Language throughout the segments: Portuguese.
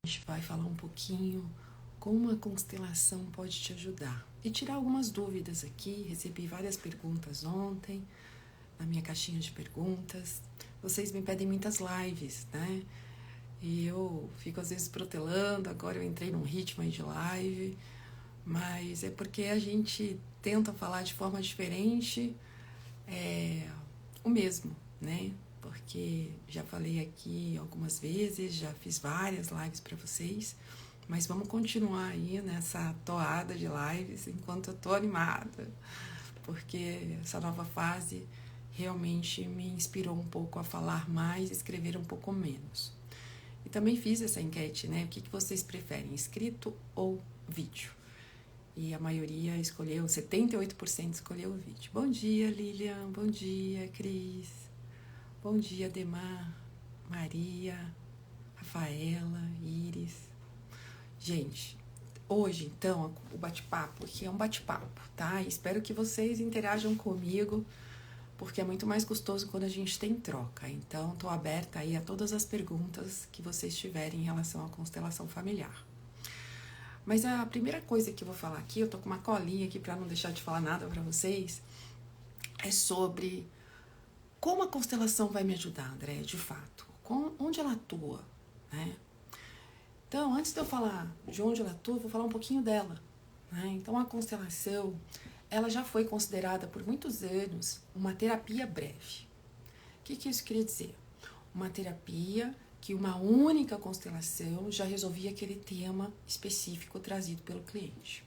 A gente vai falar um pouquinho como a constelação pode te ajudar e tirar algumas dúvidas aqui. Recebi várias perguntas ontem na minha caixinha de perguntas. Vocês me pedem muitas lives, né? E eu fico às vezes protelando, agora eu entrei num ritmo aí de live, mas é porque a gente tenta falar de forma diferente o mesmo, né? Porque já falei aqui algumas vezes, já fiz várias lives para vocês, mas vamos continuar aí nessa toada de lives enquanto eu tô animada, porque essa nova fase realmente me inspirou um pouco a falar mais e escrever um pouco menos. E também fiz essa enquete, né? O que vocês preferem, escrito ou vídeo? E a maioria escolheu, 78% escolheu o vídeo. Bom dia, Lilian. Bom dia, Cris. Bom dia, Demar, Maria, Rafaela, Iris. Gente, hoje, então, o bate-papo aqui é um bate-papo, tá? Espero que vocês interajam comigo, porque é muito mais gostoso quando a gente tem troca. Então, estou aberta aí a todas as perguntas que vocês tiverem em relação à constelação familiar. Mas a primeira coisa que eu vou falar aqui, eu tô com uma colinha aqui para não deixar de falar nada para vocês, é sobre como a constelação vai me ajudar, André, de fato. Onde ela atua, né? Então, antes de eu falar de onde ela atua, eu vou falar um pouquinho dela, né? Então, a constelação, ela já foi considerada por muitos anos uma terapia breve. O que isso queria dizer? Uma terapia que uma única constelação já resolvia aquele tema específico trazido pelo cliente.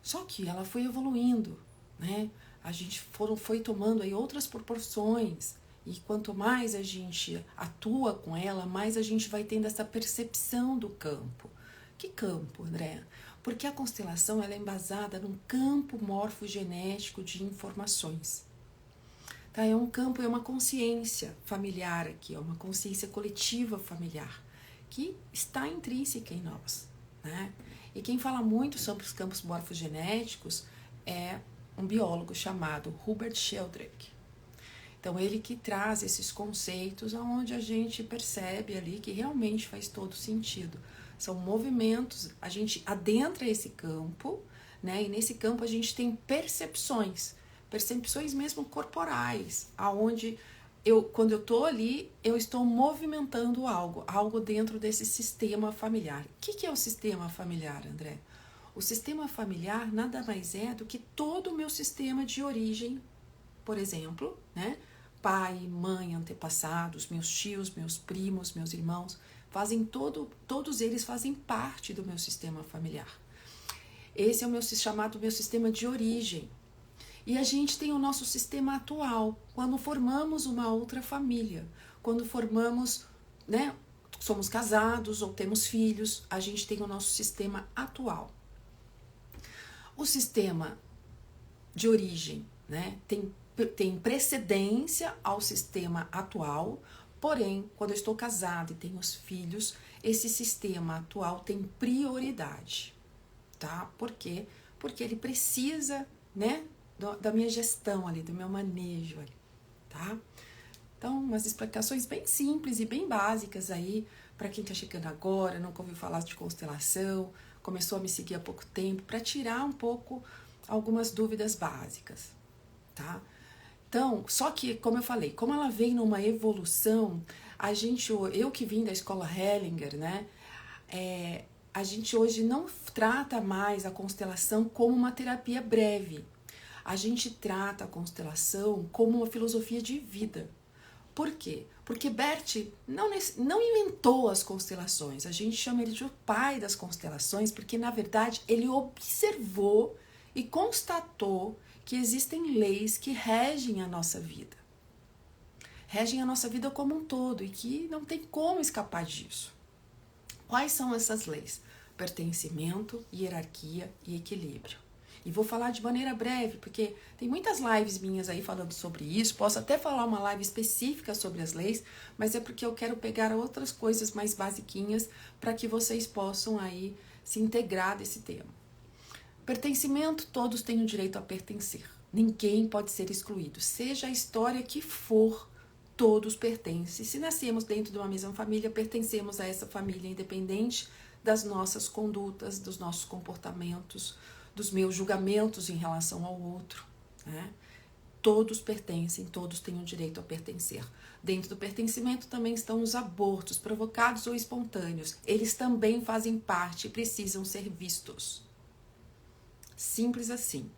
Só que ela foi evoluindo, né? A gente foi tomando aí outras proporções, e quanto mais a gente atua com ela, mais a gente vai tendo essa percepção do campo. Que campo, André? Porque a constelação ela é embasada num campo morfogenético de informações. Tá? É um campo, é uma consciência familiar aqui, é uma consciência coletiva familiar, que está intrínseca em nós, né? E quem fala muito sobre os campos morfogenéticos é um biólogo chamado Hubert Sheldrake. Então, ele que traz esses conceitos onde a gente percebe ali que realmente faz todo sentido. São movimentos, a gente adentra esse campo, né? E nesse campo a gente tem percepções mesmo corporais, aonde quando eu estou ali, eu estou movimentando algo dentro desse sistema familiar. O que é o sistema familiar, André? O sistema familiar nada mais é do que todo o meu sistema de origem, por exemplo, né? Pai, mãe, antepassados, meus tios, meus primos, meus irmãos, todos eles fazem parte do meu sistema familiar. Esse é o chamado meu sistema de origem. E a gente tem o nosso sistema atual, quando formamos uma outra família, quando formamos, né, somos casados ou temos filhos, a gente tem o nosso sistema atual. O sistema de origem, né, tem precedência ao sistema atual, porém, quando eu estou casada e tenho os filhos, esse sistema atual tem prioridade, tá? Por quê? Porque ele precisa, né, da minha gestão ali, do meu manejo ali, tá? Então, umas explicações bem simples e bem básicas aí, para quem tá chegando agora, nunca ouviu falar de constelação, começou a me seguir há pouco tempo, para tirar um pouco algumas dúvidas básicas, tá? Então, só que, como eu falei, como ela vem numa evolução, eu que vim da escola Hellinger, né, a gente hoje não trata mais a constelação como uma terapia breve. A gente trata a constelação como uma filosofia de vida. Por quê? Porque Bert não inventou as constelações. A gente chama ele de o pai das constelações porque, na verdade, ele observou e constatou que existem leis que regem a nossa vida. Regem a nossa vida como um todo e que não tem como escapar disso. Quais são essas leis? Pertencimento, hierarquia e equilíbrio. E vou falar de maneira breve, porque tem muitas lives minhas aí falando sobre isso. Posso até falar uma live específica sobre as leis, mas é porque eu quero pegar outras coisas mais basiquinhas para que vocês possam aí se integrar desse tema. Pertencimento, todos têm o direito a pertencer. Ninguém pode ser excluído. Seja a história que for, todos pertencem. Se nascemos dentro de uma mesma família, pertencemos a essa família, independente das nossas condutas, dos nossos comportamentos, dos meus julgamentos em relação ao outro, né? Todos pertencem, todos têm o direito a pertencer. Dentro do pertencimento também estão os abortos, provocados ou espontâneos. Eles também fazem parte e precisam ser vistos. Simples assim.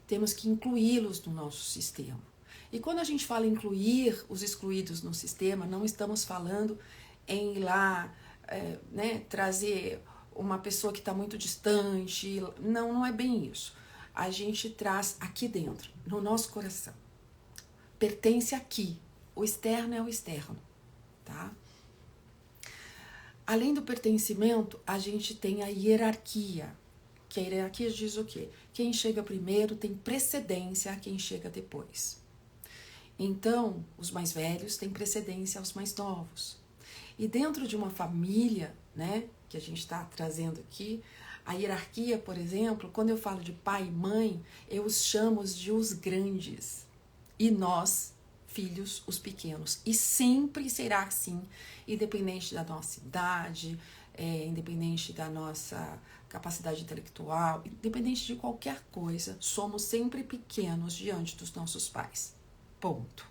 Temos que incluí-los no nosso sistema. E quando a gente fala em incluir os excluídos no sistema, não estamos falando em ir lá, trazer uma pessoa que está muito distante. Não, não é bem isso. A gente traz aqui dentro, no nosso coração. Pertence aqui. O externo é o externo, tá? Além do pertencimento, a gente tem a hierarquia. Que a hierarquia diz o quê? Quem chega primeiro tem precedência a quem chega depois. Então, os mais velhos têm precedência aos mais novos. E dentro de uma família, né, que a gente está trazendo aqui, a hierarquia, por exemplo, quando eu falo de pai e mãe, eu os chamo de os grandes. E nós, filhos, os pequenos. E sempre será assim, independente da nossa idade, independente da nossa capacidade intelectual, independente de qualquer coisa, somos sempre pequenos diante dos nossos pais. Ponto.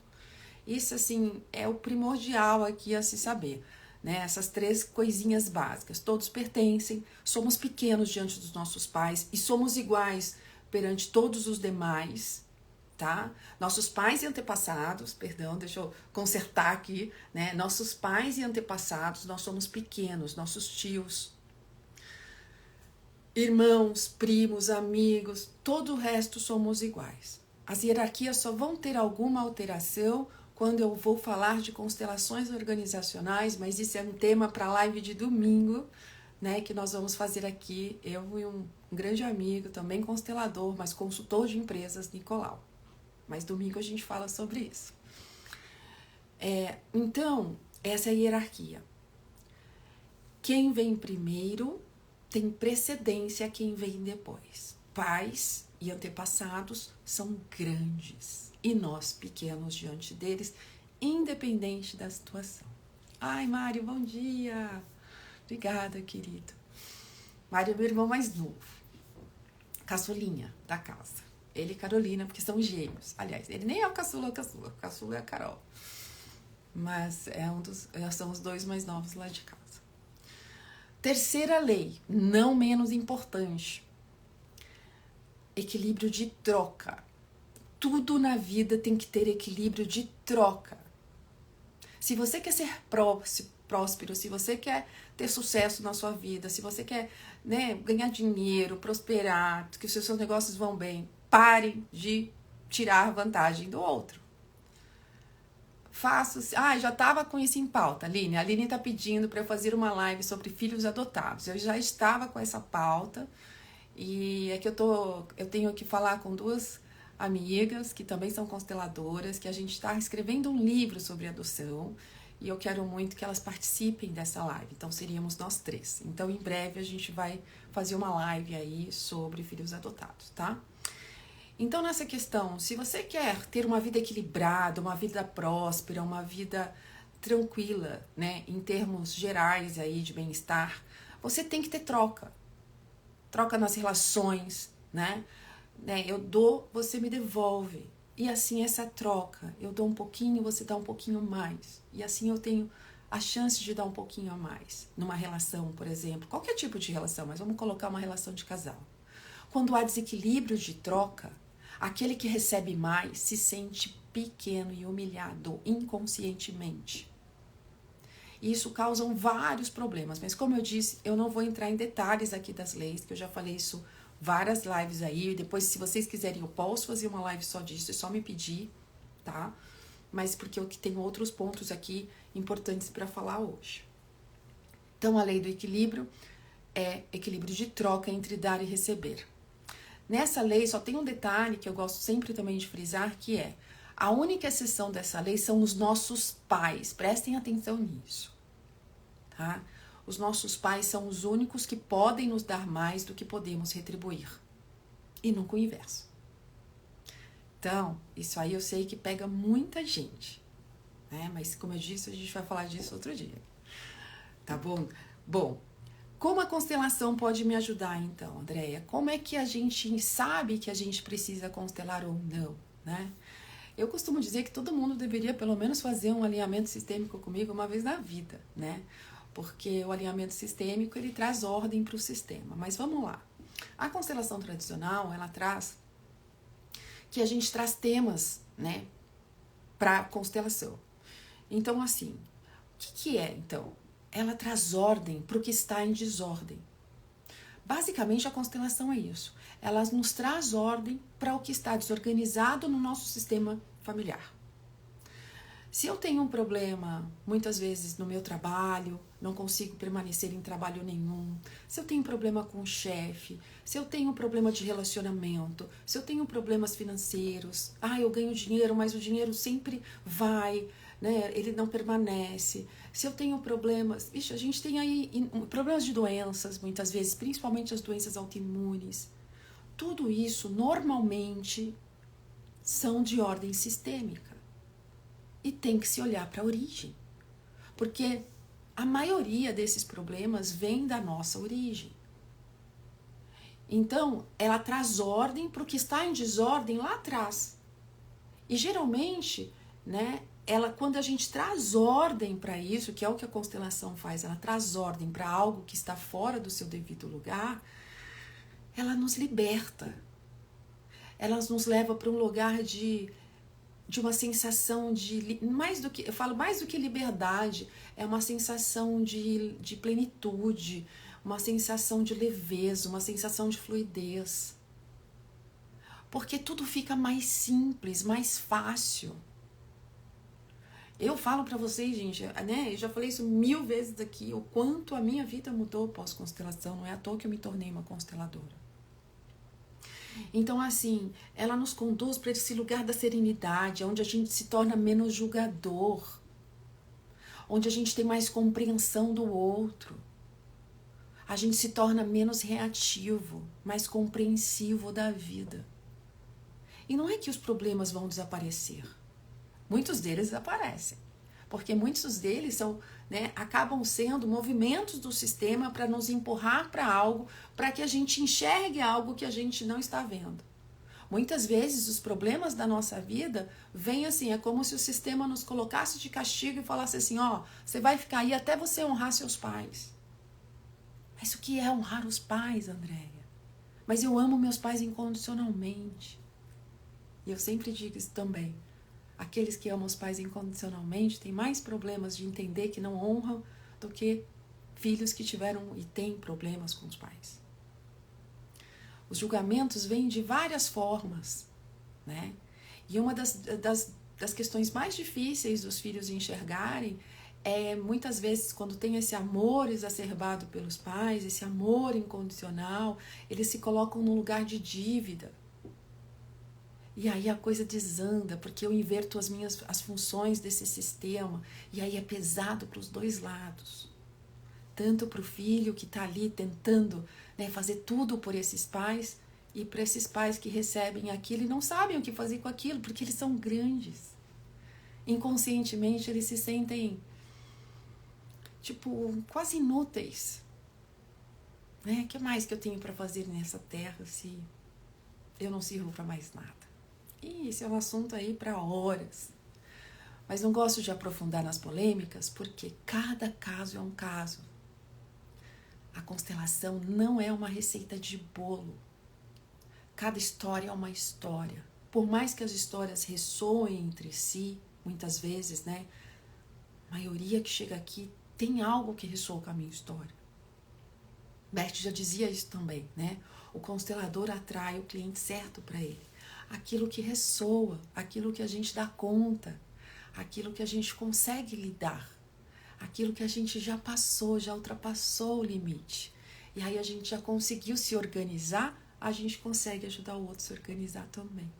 Isso, assim, é o primordial aqui a se saber. Né? Essas 3 coisinhas básicas. Todos pertencem, somos pequenos diante dos nossos pais e somos iguais perante todos os demais, tá? Nossos pais e antepassados, deixa eu consertar aqui, né? Nossos pais e antepassados, nós somos pequenos, nossos tios, irmãos, primos, amigos, todo o resto somos iguais. As hierarquias só vão ter alguma alteração quando eu vou falar de constelações organizacionais, mas isso é um tema para a live de domingo, né, que nós vamos fazer aqui, eu e um grande amigo, também constelador, mas consultor de empresas, Nicolau. Mas domingo a gente fala sobre isso. Então, essa é a hierarquia. Quem vem primeiro tem precedência a quem vem depois. Pais e antepassados são grandes e nós pequenos diante deles, independente da situação. Ai, Mário, bom dia! Obrigada, querido. Mário é meu irmão mais novo, caçulinha da casa. Ele e Carolina, porque são gêmeos. Aliás, ele nem é o caçula, o caçula é a Carol. Mas são os 2 mais novos lá de casa. Terceira lei, não menos importante. Equilíbrio de troca. Tudo na vida tem que ter equilíbrio de troca. Se você quer ser próspero, se você quer ter sucesso na sua vida, se você quer, né, ganhar dinheiro, prosperar, que os seus negócios vão bem, pare de tirar vantagem do outro. Já estava com isso em pauta, Aline. A Aline está pedindo para eu fazer uma live sobre filhos adotados. Eu já estava com essa pauta e é que eu tenho que falar com 2 amigas que também são consteladoras, que a gente está escrevendo um livro sobre adoção e eu quero muito que elas participem dessa live. Então seríamos nós 3. Então em breve a gente vai fazer uma live aí sobre filhos adotados, tá? Então nessa questão, se você quer ter uma vida equilibrada, uma vida próspera, uma vida tranquila, né, em termos gerais aí de bem-estar, você tem que ter troca. Troca nas relações, né? Eu dou, você me devolve. E assim essa troca, eu dou um pouquinho, você dá um pouquinho mais. E assim eu tenho a chance de dar um pouquinho a mais. Numa relação, por exemplo, qualquer tipo de relação, mas vamos colocar uma relação de casal. Quando há desequilíbrio de troca, aquele que recebe mais se sente pequeno e humilhado inconscientemente. E isso causa vários problemas, mas como eu disse, eu não vou entrar em detalhes aqui das leis, que eu já falei isso várias lives aí. Depois, se vocês quiserem, eu posso fazer uma live só disso, é só me pedir, tá? Mas porque eu tenho outros pontos aqui importantes para falar hoje. Então, a lei do equilíbrio é equilíbrio de troca entre dar e receber. Nessa lei só tem um detalhe que eu gosto sempre também de frisar, que é a única exceção dessa lei são os nossos pais. Prestem atenção nisso, tá? Os nossos pais são os únicos que podem nos dar mais do que podemos retribuir. E nunca o inverso. Então, isso aí eu sei que pega muita gente. né? Mas como eu disse, a gente vai falar disso outro dia. Tá bom? Bom, como a constelação pode me ajudar então, Andréia? Como é que a gente sabe que a gente precisa constelar ou não, né? Eu costumo dizer que todo mundo deveria pelo menos fazer um alinhamento sistêmico comigo uma vez na vida, né? Porque o alinhamento sistêmico, ele traz ordem para o sistema. Mas vamos lá. A constelação tradicional, ela traz que a gente traz temas, né, para a constelação. Então, assim, o que é, então? Ela traz ordem para o que está em desordem. Basicamente, a constelação é isso. Ela nos traz ordem para o que está desorganizado no nosso sistema familiar. Se eu tenho um problema, muitas vezes no meu trabalho, não consigo permanecer em trabalho nenhum, se eu tenho problema com o chefe, se eu tenho problema de relacionamento, se eu tenho problemas financeiros, eu ganho dinheiro, mas o dinheiro sempre vai, né? Ele não permanece. Se eu tenho problemas, a gente tem aí problemas de doenças, muitas vezes, principalmente as doenças autoimunes. Tudo isso, normalmente, são de ordem sistêmica. E tem que se olhar para a origem. Porque a maioria desses problemas vem da nossa origem. Então, ela traz ordem para o que está em desordem lá atrás. E geralmente, né, quando a gente traz ordem para isso, que é o que a constelação faz, ela traz ordem para algo que está fora do seu devido lugar, ela nos liberta. Ela nos leva para um lugar de uma sensação de, eu falo mais do que liberdade, é uma sensação de plenitude, uma sensação de leveza, uma sensação de fluidez. Porque tudo fica mais simples, mais fácil. Eu falo para vocês, gente, né? Eu já falei isso 1000 vezes aqui, o quanto a minha vida mudou pós-constelação, não é à toa que eu me tornei uma consteladora. Então, assim, ela nos conduz para esse lugar da serenidade, onde a gente se torna menos julgador, onde a gente tem mais compreensão do outro. A gente se torna menos reativo, mais compreensivo da vida. E não é que os problemas vão desaparecer. Muitos deles desaparecem, porque muitos deles são, né, acabam sendo movimentos do sistema para nos empurrar para algo, para que a gente enxergue algo que a gente não está vendo. Muitas vezes os problemas da nossa vida vêm assim, é como se o sistema nos colocasse de castigo e falasse assim, você vai ficar aí até você honrar seus pais. Mas o que é honrar os pais, Andréia? Mas eu amo meus pais incondicionalmente. E eu sempre digo isso também. Aqueles que amam os pais incondicionalmente têm mais problemas de entender que não honram do que filhos que tiveram e têm problemas com os pais. Os julgamentos vêm de várias formas, né? E uma das questões mais difíceis dos filhos enxergarem é, muitas vezes, quando tem esse amor exacerbado pelos pais, esse amor incondicional, eles se colocam num lugar de dívida. E aí a coisa desanda, porque eu inverto as funções desse sistema, e aí é pesado para os dois lados. Tanto para o filho que está ali tentando, né, fazer tudo por esses pais, e para esses pais que recebem aquilo e não sabem o que fazer com aquilo, porque eles são grandes. Inconscientemente eles se sentem, quase inúteis. Né? O que mais que eu tenho para fazer nessa terra se eu não sirvo para mais nada? E esse é um assunto aí para horas. Mas não gosto de aprofundar nas polêmicas, porque cada caso é um caso. A constelação não é uma receita de bolo. Cada história é uma história. Por mais que as histórias ressoem entre si, muitas vezes, né? A maioria que chega aqui tem algo que ressoa com a minha história. Bert já dizia isso também, né? O constelador atrai o cliente certo para ele. Aquilo que ressoa, aquilo que a gente dá conta, aquilo que a gente consegue lidar, aquilo que a gente já passou, já ultrapassou o limite. E aí a gente já conseguiu se organizar, a gente consegue ajudar o outro a se organizar também.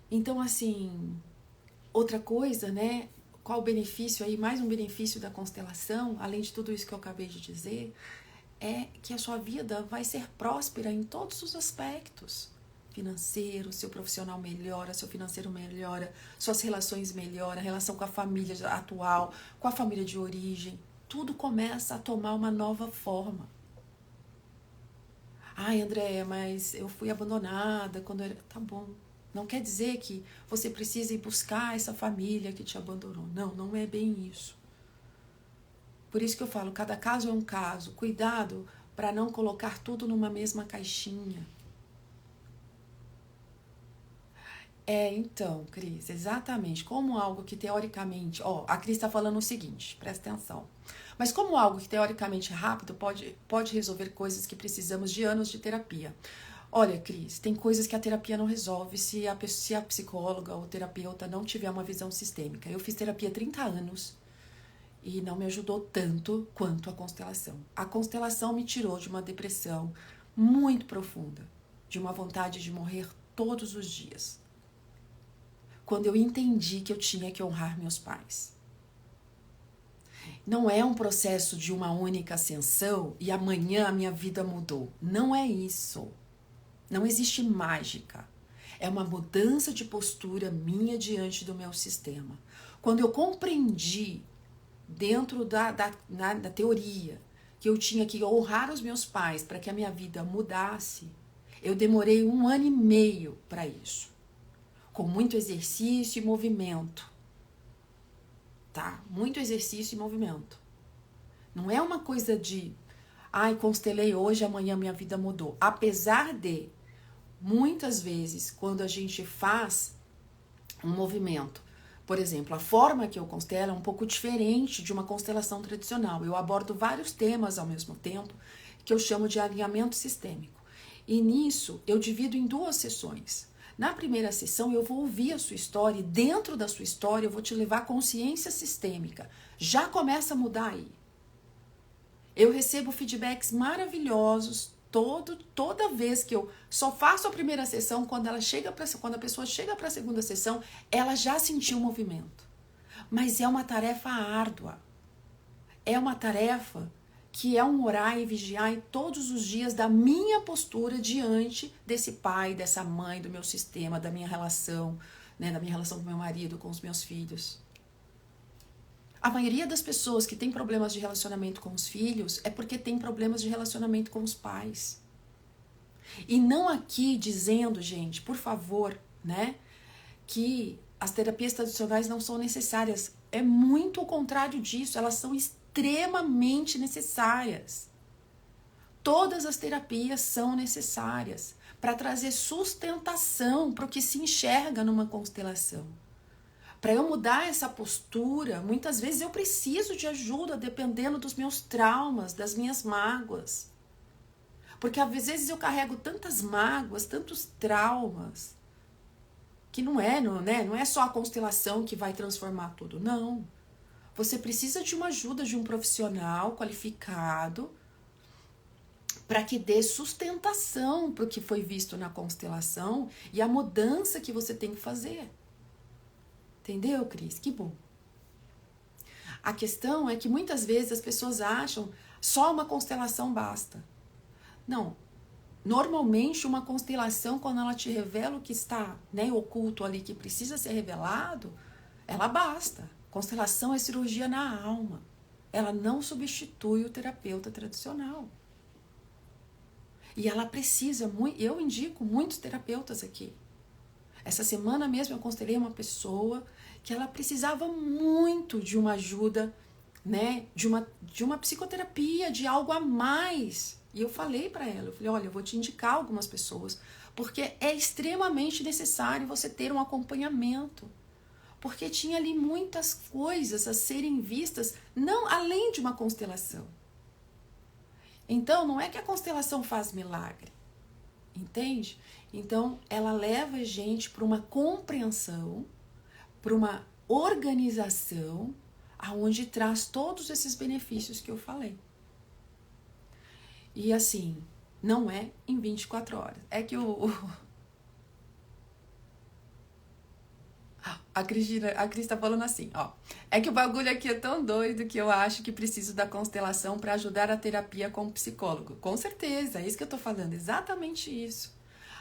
Então, assim, outra coisa, né? Qual o benefício aí? Mais um benefício da constelação, além de tudo isso que eu acabei de dizer, é que a sua vida vai ser próspera em todos os aspectos. financeiro, seu profissional melhora, seu financeiro melhora, suas relações melhoram, a relação com a família atual, com a família de origem, tudo começa a tomar uma nova forma. Ai, Andréia, mas eu fui abandonada quando eu era... Tá bom. Não quer dizer que você precisa ir buscar essa família que te abandonou. Não, não é bem isso. Por isso que eu falo, cada caso é um caso. Cuidado para não colocar tudo numa mesma caixinha. Então, Cris, exatamente. Como algo que teoricamente... a Cris está falando o seguinte, presta atenção. Mas como algo que teoricamente é rápido pode resolver coisas que precisamos de anos de terapia. Olha, Cris, tem coisas que a terapia não resolve se a psicóloga ou terapeuta não tiver uma visão sistêmica. Eu fiz terapia há 30 anos e não me ajudou tanto quanto a constelação. A constelação me tirou de uma depressão muito profunda, de uma vontade de morrer todos os dias. Quando eu entendi que eu tinha que honrar meus pais. Não é um processo de uma única ascensão e amanhã a minha vida mudou. Não é isso. Não existe mágica. É uma mudança de postura minha diante do meu sistema. Quando eu compreendi, dentro da teoria, que eu tinha que honrar os meus pais para que a minha vida mudasse, eu demorei 1 ano e meio para isso. Com muito exercício e movimento. Tá? Muito exercício e movimento. Não é uma coisa de, constelei hoje, amanhã minha vida mudou. Apesar de, muitas vezes, quando a gente faz um movimento, por exemplo, a forma que eu constelo é um pouco diferente de uma constelação tradicional. Eu abordo vários temas ao mesmo tempo, que eu chamo de alinhamento sistêmico. E nisso, eu divido em 2 sessões. Na primeira sessão, eu vou ouvir a sua história e dentro da sua história eu vou te levar à consciência sistêmica. Já começa a mudar aí. Eu recebo feedbacks maravilhosos toda vez que eu só faço a primeira sessão, quando a pessoa chega para a segunda sessão, ela já sentiu o movimento. Mas é uma tarefa árdua. É uma tarefa que é um orar e vigiar em todos os dias da minha postura diante desse pai, dessa mãe, do meu sistema, da minha relação, né, da minha relação com meu marido, com os meus filhos. A maioria das pessoas que tem problemas de relacionamento com os filhos é porque tem problemas de relacionamento com os pais. E não aqui dizendo, gente, por favor, né, que as terapias tradicionais não são necessárias. É muito o contrário disso, elas são extremamente necessárias. Todas as terapias são necessárias para trazer sustentação para o que se enxerga numa constelação. Para eu mudar essa postura, muitas vezes eu preciso de ajuda dependendo dos meus traumas, das minhas mágoas. Porque às vezes eu carrego tantas mágoas, tantos traumas, que não é só a constelação que vai transformar tudo, não. Você precisa de uma ajuda de um profissional qualificado para que dê sustentação para o que foi visto na constelação e a mudança que você tem que fazer. Entendeu, Cris? Que bom. A questão é que muitas vezes as pessoas acham só uma constelação basta. Não. Normalmente uma constelação, quando ela te revela o que está, né, oculto ali, que precisa ser revelado, ela basta. Constelação é cirurgia na alma. Ela não substitui o terapeuta tradicional. E ela precisa, eu indico muitos terapeutas aqui. Essa semana mesmo eu constelei uma pessoa que ela precisava muito de uma ajuda, né, de uma psicoterapia, de algo a mais. E eu falei para ela, eu falei, olha, eu vou te indicar algumas pessoas, porque é extremamente necessário você ter um acompanhamento. Porque tinha ali muitas coisas a serem vistas, não além de uma constelação. Então, não é que a constelação faz milagre, entende? Então, ela leva a gente para uma compreensão, para uma organização, aonde traz todos esses benefícios que eu falei. E assim, não é em 24 horas. É que a Cris tá falando assim, ó. É que o bagulho aqui é tão doido que eu acho que preciso da constelação para ajudar a terapia com o psicólogo. Com certeza, é isso que eu tô falando, exatamente isso.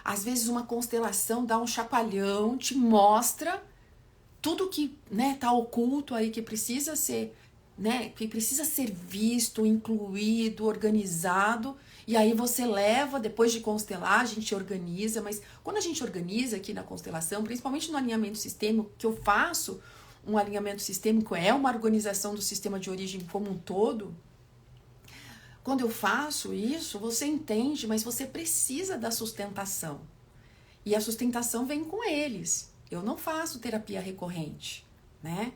Às vezes uma constelação dá um chacoalhão, te mostra tudo que, né, tá oculto aí, que precisa ser, né, que precisa ser visto, incluído, organizado. E aí você leva, depois de constelar, a gente organiza, mas quando a gente organiza aqui na constelação, principalmente no alinhamento sistêmico, que eu faço um alinhamento sistêmico, é uma organização do sistema de origem como um todo. Quando eu faço isso, você entende, mas você precisa da sustentação. E a sustentação vem com eles. Eu não faço terapia recorrente, né?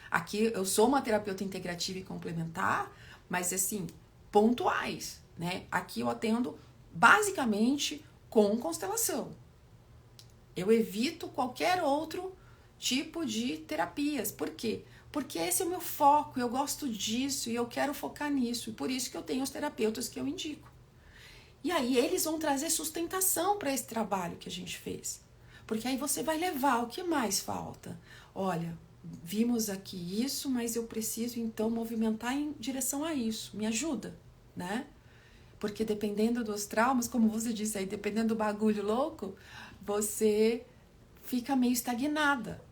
Aqui eu sou uma terapeuta integrativa e complementar, mas assim, pontuais, né? Aqui eu atendo basicamente com constelação. Eu evito qualquer outro tipo de terapias. Por quê? Porque esse é o meu foco, eu gosto disso e eu quero focar nisso. E por isso que eu tenho os terapeutas que eu indico. E aí eles vão trazer sustentação para esse trabalho que a gente fez. Porque aí você vai levar o que mais falta. Olha, vimos aqui isso, mas eu preciso então movimentar em direção a isso. Me ajuda, né? Porque dependendo dos traumas, como você disse aí, dependendo do bagulho louco, você fica meio estagnada,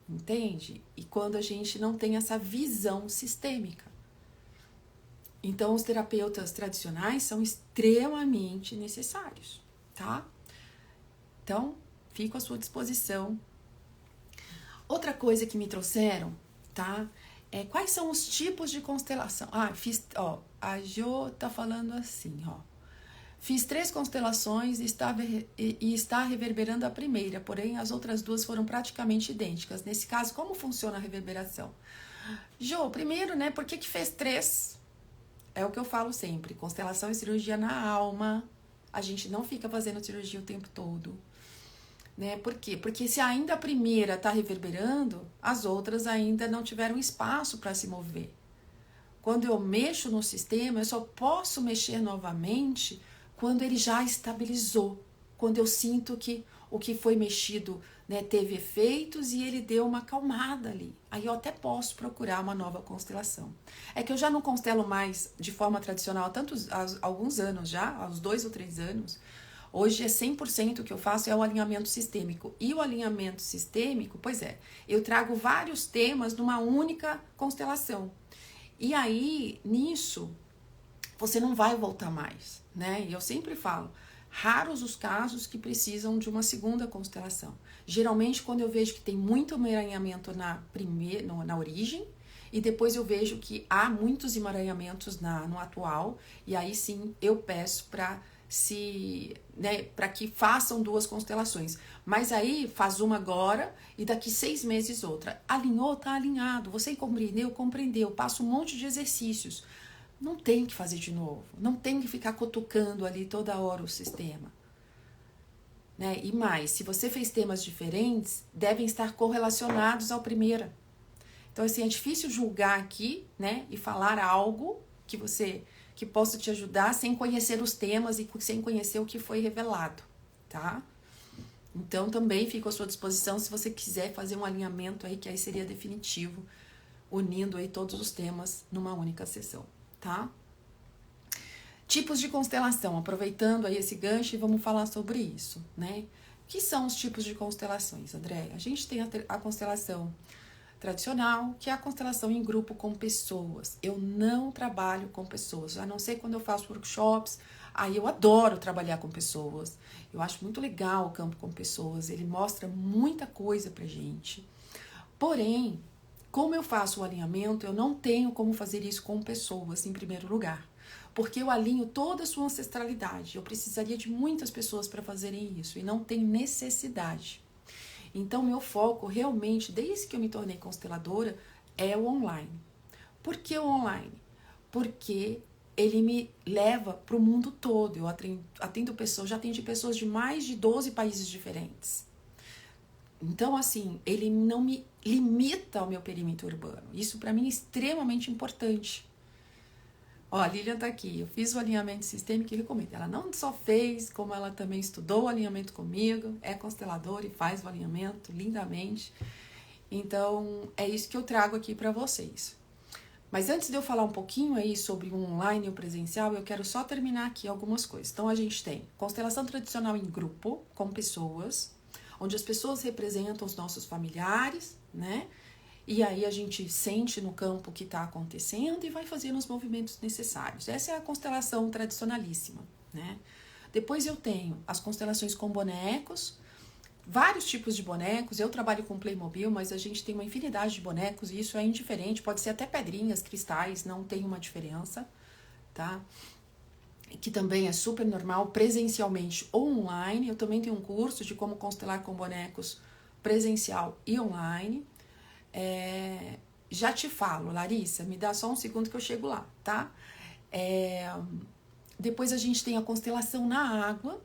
entende? E quando a gente não tem essa visão sistêmica. Então, os terapeutas tradicionais são extremamente necessários, tá? Então, fico à sua disposição. Outra coisa que me trouxeram, tá? Quais são os tipos de constelação? A Jo tá falando assim, ó. Fiz 3 constelações e está reverberando a primeira, porém as outras 2 foram praticamente idênticas. Nesse caso, como funciona a reverberação? Jo, primeiro, né, por que fez 3? É o que eu falo sempre, constelação e cirurgia na alma. A gente não fica fazendo cirurgia o tempo todo. Né? Por quê? Porque se ainda a primeira está reverberando, as outras ainda não tiveram espaço para se mover. Quando eu mexo no sistema, eu só posso mexer novamente quando ele já estabilizou. Quando eu sinto que o que foi mexido, né, teve efeitos e ele deu uma acalmada ali. Aí eu até posso procurar uma nova constelação. É que eu já não constelo mais de forma tradicional há alguns anos já, há uns 2 ou 3 anos. Hoje é 100% o que eu faço é o alinhamento sistêmico. E o alinhamento sistêmico, pois é, eu trago vários temas numa única constelação. E aí, nisso, você não vai voltar mais, né? E eu sempre falo, raros os casos que precisam de uma segunda constelação. Geralmente, quando eu vejo que tem muito emaranhamento na origem, e depois eu vejo que há muitos emaranhamentos no atual, e aí sim eu peço para para que façam 2 constelações. Mas aí faz uma agora e daqui 6 meses outra. Alinhou, tá alinhado. Você compreendeu? Compreendeu. Passa um monte de exercícios. Não tem que fazer de novo. Não tem que ficar cutucando ali toda hora o sistema. Né? E mais, se você fez temas diferentes, devem estar correlacionados ao primeiro. Então, assim, é difícil julgar aqui, né? E falar algo que possa te ajudar sem conhecer os temas e sem conhecer o que foi revelado, tá? Então, também fico à sua disposição se você quiser fazer um alinhamento aí, que aí seria definitivo, unindo aí todos os temas numa única sessão, tá? Tipos de constelação, aproveitando aí esse gancho, vamos falar sobre isso, né? O que são os tipos de constelações, André? A gente tem a constelação tradicional, que é a constelação em grupo com pessoas. Eu não trabalho com pessoas, a não ser quando eu faço workshops. Aí eu adoro trabalhar com pessoas. Eu acho muito legal o campo com pessoas, ele mostra muita coisa pra gente. Porém, como eu faço o alinhamento, eu não tenho como fazer isso com pessoas em primeiro lugar. Porque eu alinho toda a sua ancestralidade. Eu precisaria de muitas pessoas para fazerem isso e não tem necessidade. Então, meu foco realmente, desde que eu me tornei consteladora, é o online. Por que o online? Porque ele me leva para o mundo todo. Eu atendo pessoas, já atendi pessoas de mais de 12 países diferentes. Então, assim, ele não me limita ao meu perímetro urbano. Isso, para mim, é extremamente importante. Ó, a Lilian tá aqui. Eu fiz o alinhamento sistêmico e recomendo. Ela não só fez, como ela também estudou o alinhamento comigo, é consteladora e faz o alinhamento lindamente. Então, é isso que eu trago aqui para vocês. Mas antes de eu falar um pouquinho aí sobre o online e o presencial, eu quero só terminar aqui algumas coisas. Então, a gente tem constelação tradicional em grupo, com pessoas, onde as pessoas representam os nossos familiares, né? E aí a gente sente no campo o que está acontecendo e vai fazendo os movimentos necessários. Essa é a constelação tradicionalíssima, né? Depois eu tenho as constelações com bonecos, vários tipos de bonecos. Eu trabalho com Playmobil, mas a gente tem uma infinidade de bonecos e isso é indiferente. Pode ser até pedrinhas, cristais, não tem uma diferença, tá? Que também é super normal, presencialmente ou online. Eu também tenho um curso de como constelar com bonecos presencial e online. Já te falo, Larissa, me dá só um segundo que eu chego lá, tá? Depois a gente tem a constelação na água,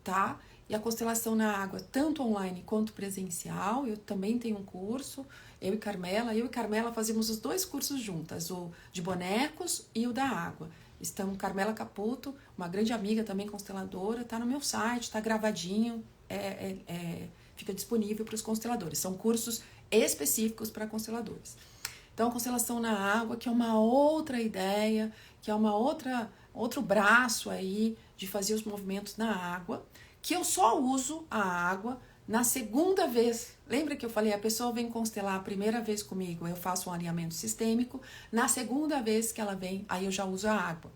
tá? E a constelação na água, tanto online quanto presencial. Eu também tenho um curso, eu e Carmela fazemos os dois cursos juntas, o de bonecos e o da água. Estamos, Carmela Caputo, uma grande amiga também consteladora, tá no meu site, tá gravadinho, fica disponível para os consteladores. São cursos específicos para consteladores. Então, a constelação na água, que é uma outra ideia, que é outro braço aí de fazer os movimentos na água, que eu só uso a água na segunda vez. Lembra que eu falei, a pessoa vem constelar a primeira vez comigo, eu faço um alinhamento sistêmico, na segunda vez que ela vem, aí eu já uso a água,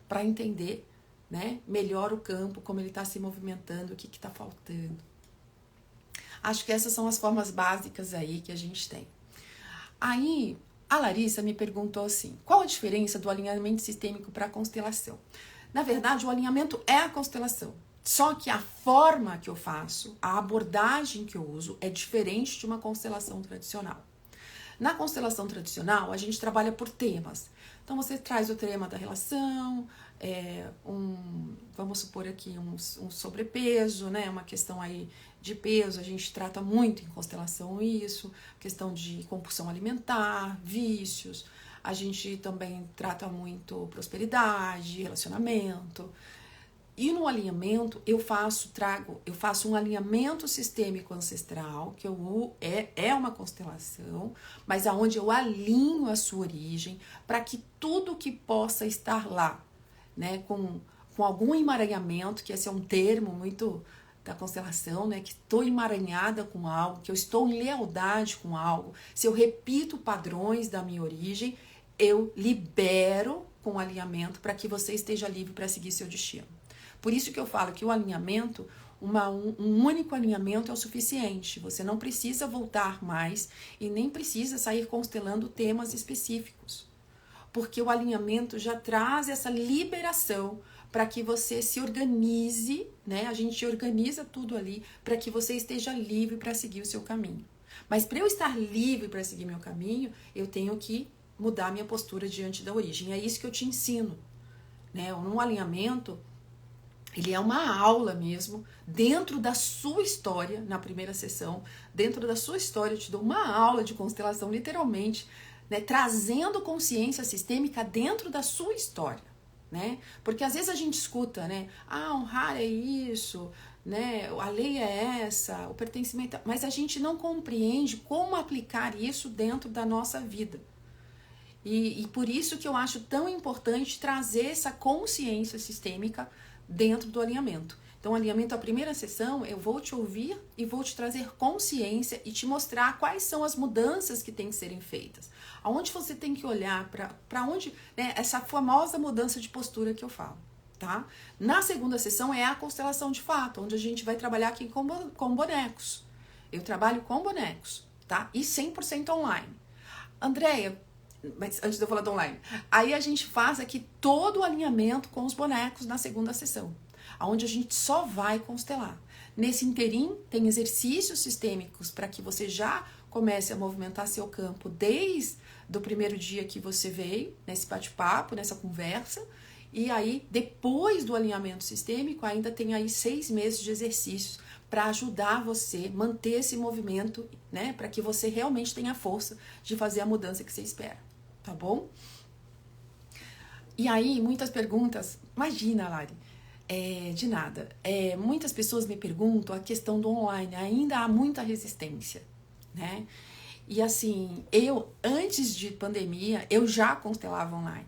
para entender, né, melhor o campo, como ele está se movimentando, o que está faltando. Acho que essas são as formas básicas aí que a gente tem. Aí, a Larissa me perguntou assim, qual a diferença do alinhamento sistêmico para a constelação? Na verdade, o alinhamento é a constelação. Só que a forma que eu faço, a abordagem que eu uso é diferente de uma constelação tradicional. Na constelação tradicional, a gente trabalha por temas. Então, você traz o tema da relação, vamos supor aqui, um sobrepeso, né? Uma questão aí de peso, a gente trata muito em constelação isso, questão de compulsão alimentar, vícios, a gente também trata muito prosperidade, relacionamento. E no alinhamento eu faço um alinhamento sistêmico ancestral, que é uma constelação, mas aonde eu alinho a sua origem para que tudo que possa estar lá, né, com algum emaranhamento, que esse é um termo muito da constelação, né, que estou emaranhada com algo, que eu estou em lealdade com algo, se eu repito padrões da minha origem, eu libero com o alinhamento para que você esteja livre para seguir seu destino. Por isso que eu falo que o alinhamento, um único alinhamento é o suficiente. Você não precisa voltar mais e nem precisa sair constelando temas específicos. Porque o alinhamento já traz essa liberação para que você se organize, né? A gente organiza tudo ali para que você esteja livre para seguir o seu caminho. Mas para eu estar livre para seguir meu caminho, eu tenho que mudar minha postura diante da origem. É isso que eu te ensino, né? Um alinhamento, ele é uma aula mesmo, dentro da sua história, na primeira sessão, dentro da sua história, eu te dou uma aula de constelação, literalmente, né, trazendo consciência sistêmica dentro da sua história, né? Porque às vezes a gente escuta, né, honrar é isso, né, a lei é essa, o pertencimento, mas a gente não compreende como aplicar isso dentro da nossa vida. E por isso que eu acho tão importante trazer essa consciência sistêmica dentro do alinhamento. Então, o alinhamento, a primeira sessão, eu vou te ouvir e vou te trazer consciência e te mostrar quais são as mudanças que têm que serem feitas. Aonde você tem que olhar, para onde, né, essa famosa mudança de postura que eu falo, tá? Na segunda sessão é a constelação de fato, onde a gente vai trabalhar aqui com bonecos. Eu trabalho com bonecos, tá? E 100% online. Andréia, mas antes de eu falar do online, aí a gente faz aqui todo o alinhamento com os bonecos na segunda sessão, onde a gente só vai constelar. Nesse interim, tem exercícios sistêmicos para que você já comece a movimentar seu campo desde o primeiro dia que você veio, nesse bate-papo, nessa conversa, e aí, depois do alinhamento sistêmico, ainda tem aí 6 meses de exercícios para ajudar você a manter esse movimento, né, para que você realmente tenha força de fazer a mudança que você espera. Tá bom? E aí, muitas perguntas, imagina, Lari, de nada. Muitas pessoas me perguntam a questão do online, ainda há muita resistência, né? E assim, eu, antes de pandemia, eu já constelava online.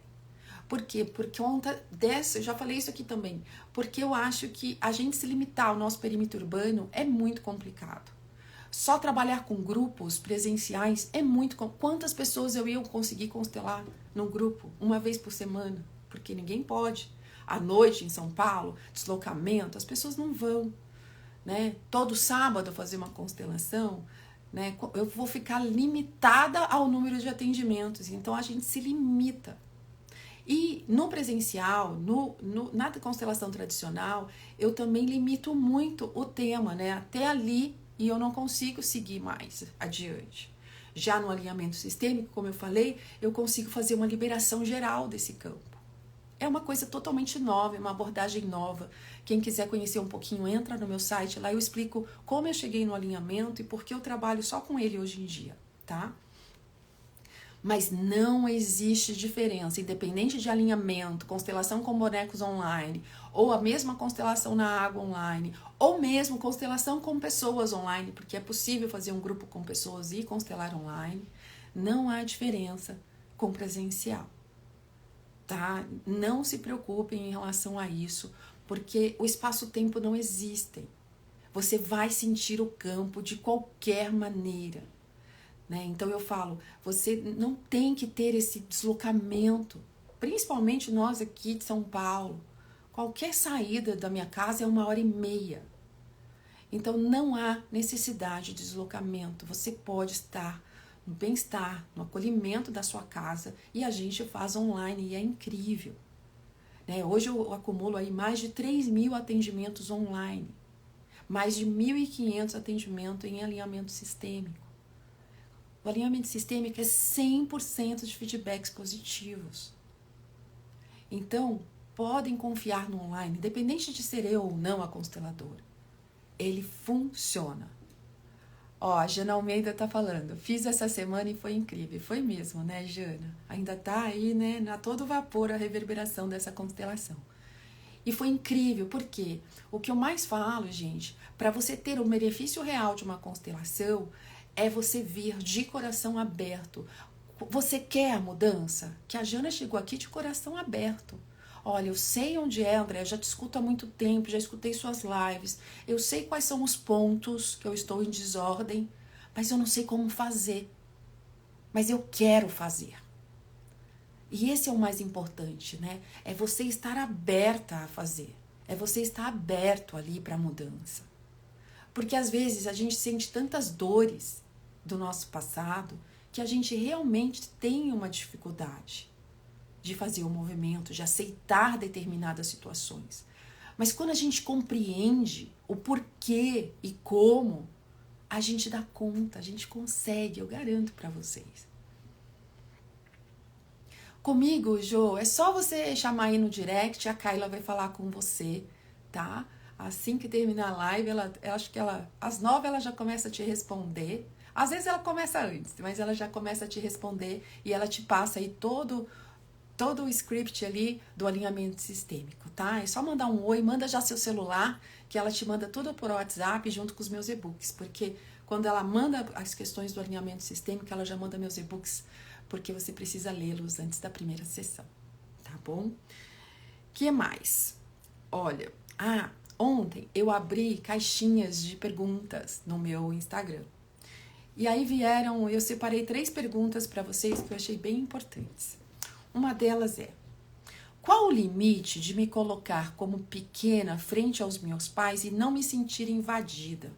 Por quê? Por conta dessa, eu já falei isso aqui também, porque eu acho que a gente se limitar ao nosso perímetro urbano é muito complicado. Só trabalhar com grupos presenciais é muito... Quantas pessoas eu ia conseguir constelar num grupo uma vez por semana? Porque ninguém pode. À noite em São Paulo, deslocamento, as pessoas não vão. Né? Todo sábado fazer uma constelação, né? Eu vou ficar limitada ao número de atendimentos. Então a gente se limita. E no presencial, na constelação tradicional, eu também limito muito o tema, né? Até ali, e eu não consigo seguir mais adiante. Já no alinhamento sistêmico, como eu falei, eu consigo fazer uma liberação geral desse campo. É uma coisa totalmente nova, é uma abordagem nova. Quem quiser conhecer um pouquinho, entra no meu site, lá eu explico como eu cheguei no alinhamento e por que eu trabalho só com ele hoje em dia, tá? Mas não existe diferença, independente de alinhamento, constelação com bonecos online, ou a mesma constelação na água online, ou mesmo constelação com pessoas online, porque é possível fazer um grupo com pessoas e constelar online, não há diferença com presencial, tá? Não se preocupem em relação a isso, porque o espaço-tempo não existem. Você vai sentir o campo de qualquer maneira. Né? Então eu falo, você não tem que ter esse deslocamento, principalmente nós aqui de São Paulo. Qualquer saída da minha casa é 1h30. Então não há necessidade de deslocamento. Você pode estar no bem-estar, no acolhimento da sua casa e a gente faz online e é incrível. Né? Hoje eu acumulo aí mais de 3.000 atendimentos online, mais de 1.500 atendimentos em alinhamento sistêmico. O alinhamento sistêmico é 100% de feedbacks positivos. Então, podem confiar no online, independente de ser eu ou não a consteladora. Ele funciona. Ó, a Jana Almeida tá falando, fiz essa semana e foi incrível. Foi mesmo, né, Jana? Ainda tá aí, né, a todo vapor a reverberação dessa constelação. E foi incrível, porque o que eu mais falo, gente, para você ter o benefício real de uma constelação, é você vir de coração aberto. Você quer a mudança? Que a Jana chegou aqui de coração aberto. Olha, eu sei onde é, André, eu já te escuto há muito tempo, já escutei suas lives, eu sei quais são os pontos que eu estou em desordem, mas eu não sei como fazer. Mas eu quero fazer. E esse é o mais importante, né? É você estar aberta a fazer. É você estar aberto ali para a mudança. Porque às vezes a gente sente tantas dores do nosso passado que a gente realmente tem uma dificuldade de fazer o movimento, de aceitar determinadas situações. Mas quando a gente compreende o porquê e como, a gente dá conta, a gente consegue, eu garanto para vocês. Comigo, Jo, é só você chamar aí no direct, a Kayla vai falar com você, tá? Assim que terminar a live, acho que às 9 ela já começa a te responder. Às vezes ela começa antes, mas ela já começa a te responder e ela te passa aí todo o script ali do alinhamento sistêmico, tá? É só mandar um oi, manda já seu celular, que ela te manda tudo por WhatsApp junto com os meus e-books, porque quando ela manda as questões do alinhamento sistêmico, ela já manda meus e-books, porque você precisa lê-los antes da primeira sessão, tá bom? Que mais? Olha, ontem eu abri caixinhas de perguntas no meu Instagram. E aí eu separei 3 perguntas para vocês que eu achei bem importantes. Uma delas é: qual o limite de me colocar como pequena frente aos meus pais e não me sentir invadida?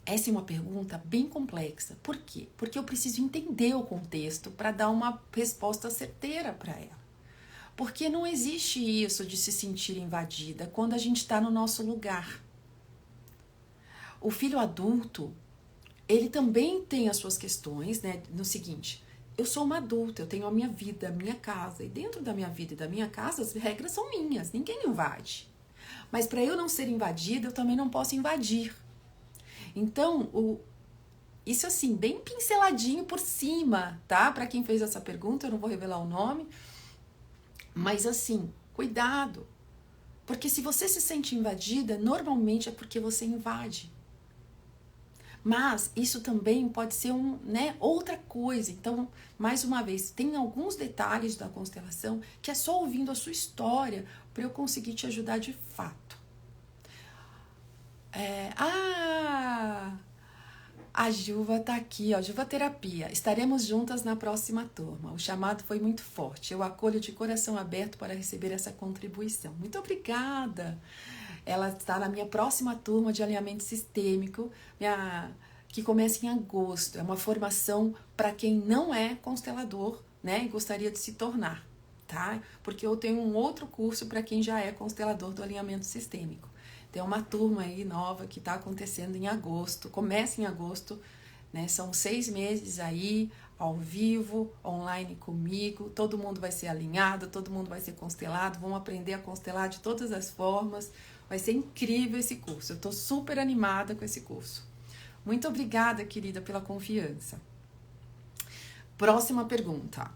Essa é uma pergunta bem complexa. Por quê? Porque eu preciso entender o contexto para dar uma resposta certeira para ela. Porque não existe isso de se sentir invadida quando a gente está no nosso lugar. O filho adulto, ele também tem as suas questões, né? No seguinte: eu sou uma adulta, eu tenho a minha vida, a minha casa, e dentro da minha vida e da minha casa as regras são minhas, ninguém invade. Mas para eu não ser invadida, eu também não posso invadir. Então, isso assim, bem pinceladinho por cima, tá? Para quem fez essa pergunta, eu não vou revelar o nome, mas assim, cuidado. Porque se você se sente invadida, normalmente é porque você invade. Mas isso também pode ser outra coisa. Então, mais uma vez, tem alguns detalhes da constelação que é só ouvindo a sua história para eu conseguir te ajudar de fato. A Juva tá aqui, ó, Juva Terapia. Estaremos juntas na próxima turma. O chamado foi muito forte. Eu acolho de coração aberto para receber essa contribuição. Muito obrigada. Ela está na minha próxima turma de alinhamento sistêmico, que começa em agosto. É uma formação para quem não é constelador, né, e gostaria de se tornar, tá? Porque eu tenho um outro curso para quem já é constelador do alinhamento sistêmico. Tem uma turma aí nova que está acontecendo em agosto, começa em agosto, né? São 6 meses aí, ao vivo, online comigo, todo mundo vai ser alinhado, todo mundo vai ser constelado, vamos aprender a constelar de todas as formas, vai ser incrível esse curso, eu estou super animada com esse curso. Muito obrigada, querida, pela confiança. Próxima pergunta.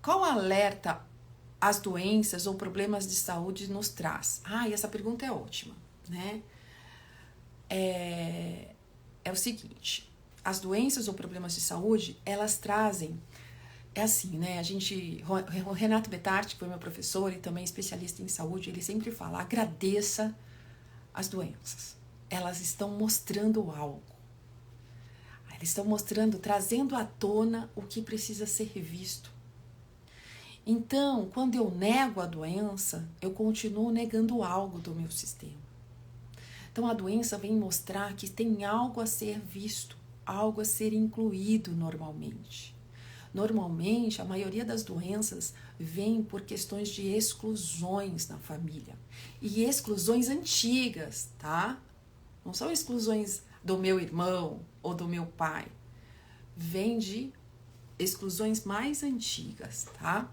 Qual alerta as doenças ou problemas de saúde nos traz? E essa pergunta é ótima, né? É o seguinte, as doenças ou problemas de saúde, elas trazem, é assim, né? O Renato Betarte, que foi meu professor e também especialista em saúde, ele sempre fala, agradeça as doenças. Elas estão mostrando algo. Elas estão mostrando, trazendo à tona o que precisa ser visto. Então, quando eu nego a doença, eu continuo negando algo do meu sistema. Então, a doença vem mostrar que tem algo a ser visto, algo a ser incluído normalmente. Normalmente, a maioria das doenças vem por questões de exclusões na família. E exclusões antigas, tá? Não são exclusões do meu irmão ou do meu pai. Vem de exclusões mais antigas, tá?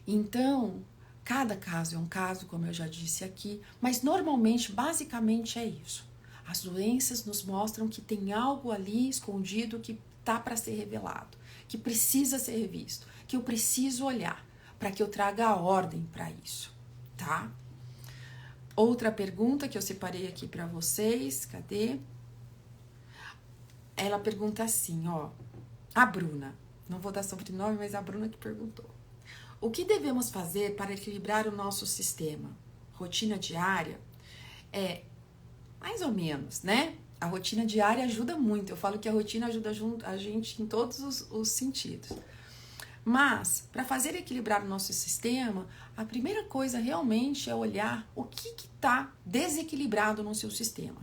Então, cada caso é um caso, como eu já disse aqui, mas normalmente, basicamente é isso. As doenças nos mostram que tem algo ali escondido que tá para ser revelado, que precisa ser visto, que eu preciso olhar para que eu traga a ordem para isso, tá? Outra pergunta que eu separei aqui para vocês, cadê? Ela pergunta assim, ó, a Bruna, não vou dar sobrenome, mas a Bruna que perguntou. O que devemos fazer para equilibrar o nosso sistema? Rotina diária? Mais ou menos, né? A rotina diária ajuda muito. Eu falo que a rotina ajuda a gente em todos os sentidos. Mas, para fazer equilibrar o nosso sistema, a primeira coisa realmente é olhar o que está desequilibrado no seu sistema.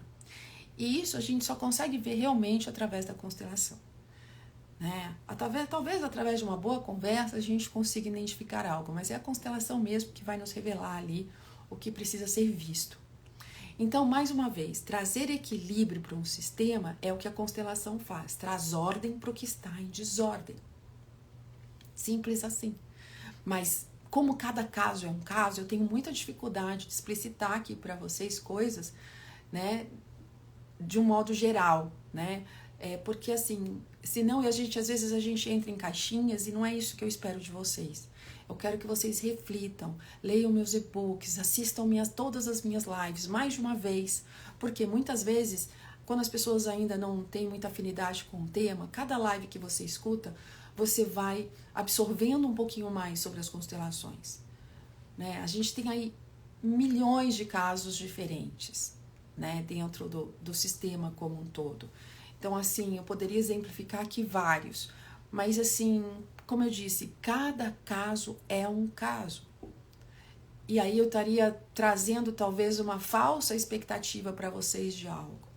E isso a gente só consegue ver realmente através da constelação. Né? Talvez através de uma boa conversa a gente consiga identificar algo, mas é a constelação mesmo que vai nos revelar ali o que precisa ser visto. Então, mais uma vez, trazer equilíbrio para um sistema é o que a constelação faz, traz ordem para o que está em desordem. Simples assim. Mas, como cada caso é um caso, eu tenho muita dificuldade de explicitar aqui para vocês coisas, né, de um modo geral, né? Porque assim, senão às vezes a gente entra em caixinhas e não é isso que eu espero de vocês. Eu quero que vocês reflitam, leiam meus e-books, assistam todas as minhas lives mais de uma vez, porque muitas vezes, quando as pessoas ainda não têm muita afinidade com o tema, cada live que você escuta, você vai absorvendo um pouquinho mais sobre as constelações. Né? A gente tem aí milhões de casos diferentes, né, dentro do sistema como um todo. Então, assim, eu poderia exemplificar aqui vários, mas assim, como eu disse, cada caso é um caso. E aí eu estaria trazendo talvez uma falsa expectativa para vocês de algo.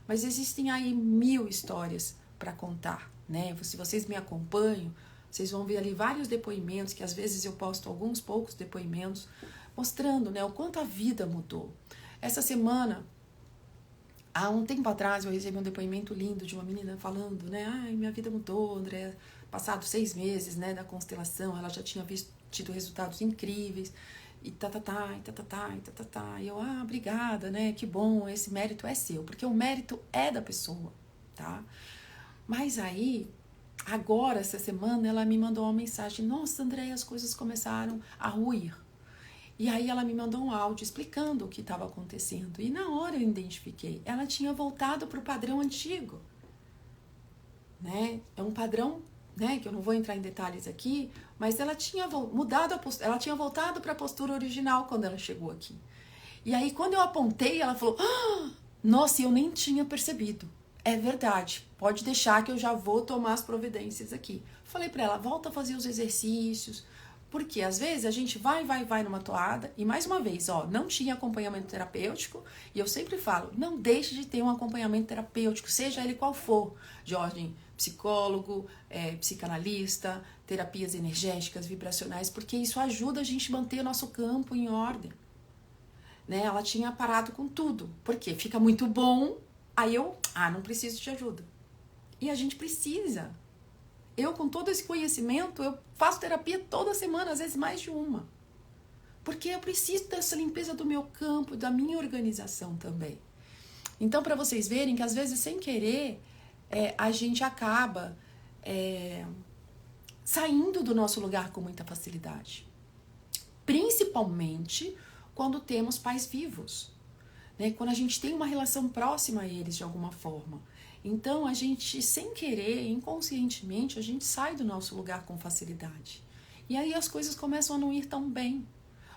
Mas existem aí 1000 histórias para contar, né? Se vocês me acompanham, vocês vão ver ali vários depoimentos, que às vezes eu posto alguns poucos depoimentos, mostrando, né, o quanto a vida mudou. Essa semana, há um tempo atrás, eu recebi um depoimento lindo de uma menina falando, né? Ai, minha vida mudou, André. Passado 6 meses, né, da constelação, ela já tinha tido resultados incríveis. E E eu, obrigada, né? Que bom, esse mérito é seu. Porque o mérito é da pessoa, tá? Mas aí, agora, essa semana, ela me mandou uma mensagem. Nossa, André, as coisas começaram a ruir. E aí ela me mandou um áudio explicando o que estava acontecendo. E na hora eu identifiquei. Ela tinha voltado para o padrão antigo. Né? É um padrão, né, que eu não vou entrar em detalhes aqui, mas ela tinha mudado a postura, ela tinha voltado para a postura original quando ela chegou aqui. E aí quando eu apontei, ela falou: "Ah, nossa, eu nem tinha percebido. É verdade, pode deixar que eu já vou tomar as providências aqui." Falei para ela: "Volta a fazer os exercícios." Porque às vezes a gente vai numa toada, e mais uma vez, ó, não tinha acompanhamento terapêutico, e eu sempre falo, não deixe de ter um acompanhamento terapêutico, seja ele qual for, de ordem psicólogo, psicanalista, terapias energéticas, vibracionais, porque isso ajuda a gente a manter o nosso campo em ordem. Né? Ela tinha parado com tudo, porque fica muito bom, aí eu, não preciso de ajuda. E a gente precisa. Eu, com todo esse conhecimento, eu faço terapia toda semana, às vezes mais de uma. Porque eu preciso dessa limpeza do meu campo, da minha organização também. Então, para vocês verem que, às vezes, sem querer, a gente acaba saindo do nosso lugar com muita facilidade. Principalmente quando temos pais vivos. Né? Quando a gente tem uma relação próxima a eles, de alguma forma. Então, a gente, sem querer, inconscientemente, a gente sai do nosso lugar com facilidade. E aí as coisas começam a não ir tão bem.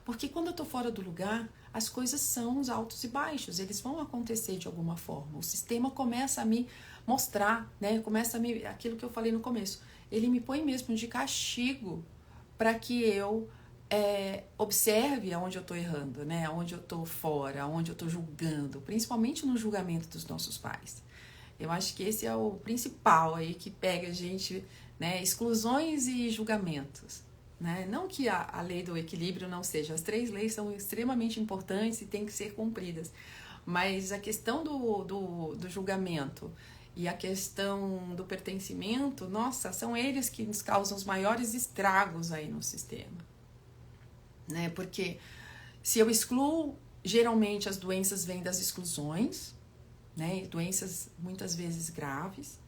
Porque quando eu tô fora do lugar, as coisas são os altos e baixos, eles vão acontecer de alguma forma. O sistema começa a me mostrar, né? Começa a me, aquilo que eu falei no começo, ele me põe mesmo de castigo para que eu observe aonde eu estou errando, né? Aonde eu estou fora, aonde eu estou julgando, principalmente no julgamento dos nossos pais. Eu acho que esse é o principal aí que pega a gente, né? Exclusões e julgamentos. Né? Não que a lei do equilíbrio não seja, as 3 leis são extremamente importantes e têm que ser cumpridas, mas a questão do julgamento e a questão do pertencimento, nossa, são eles que nos causam os maiores estragos aí no sistema. Né? Porque se eu excluo, geralmente as doenças vêm das exclusões, né? Doenças muitas vezes graves.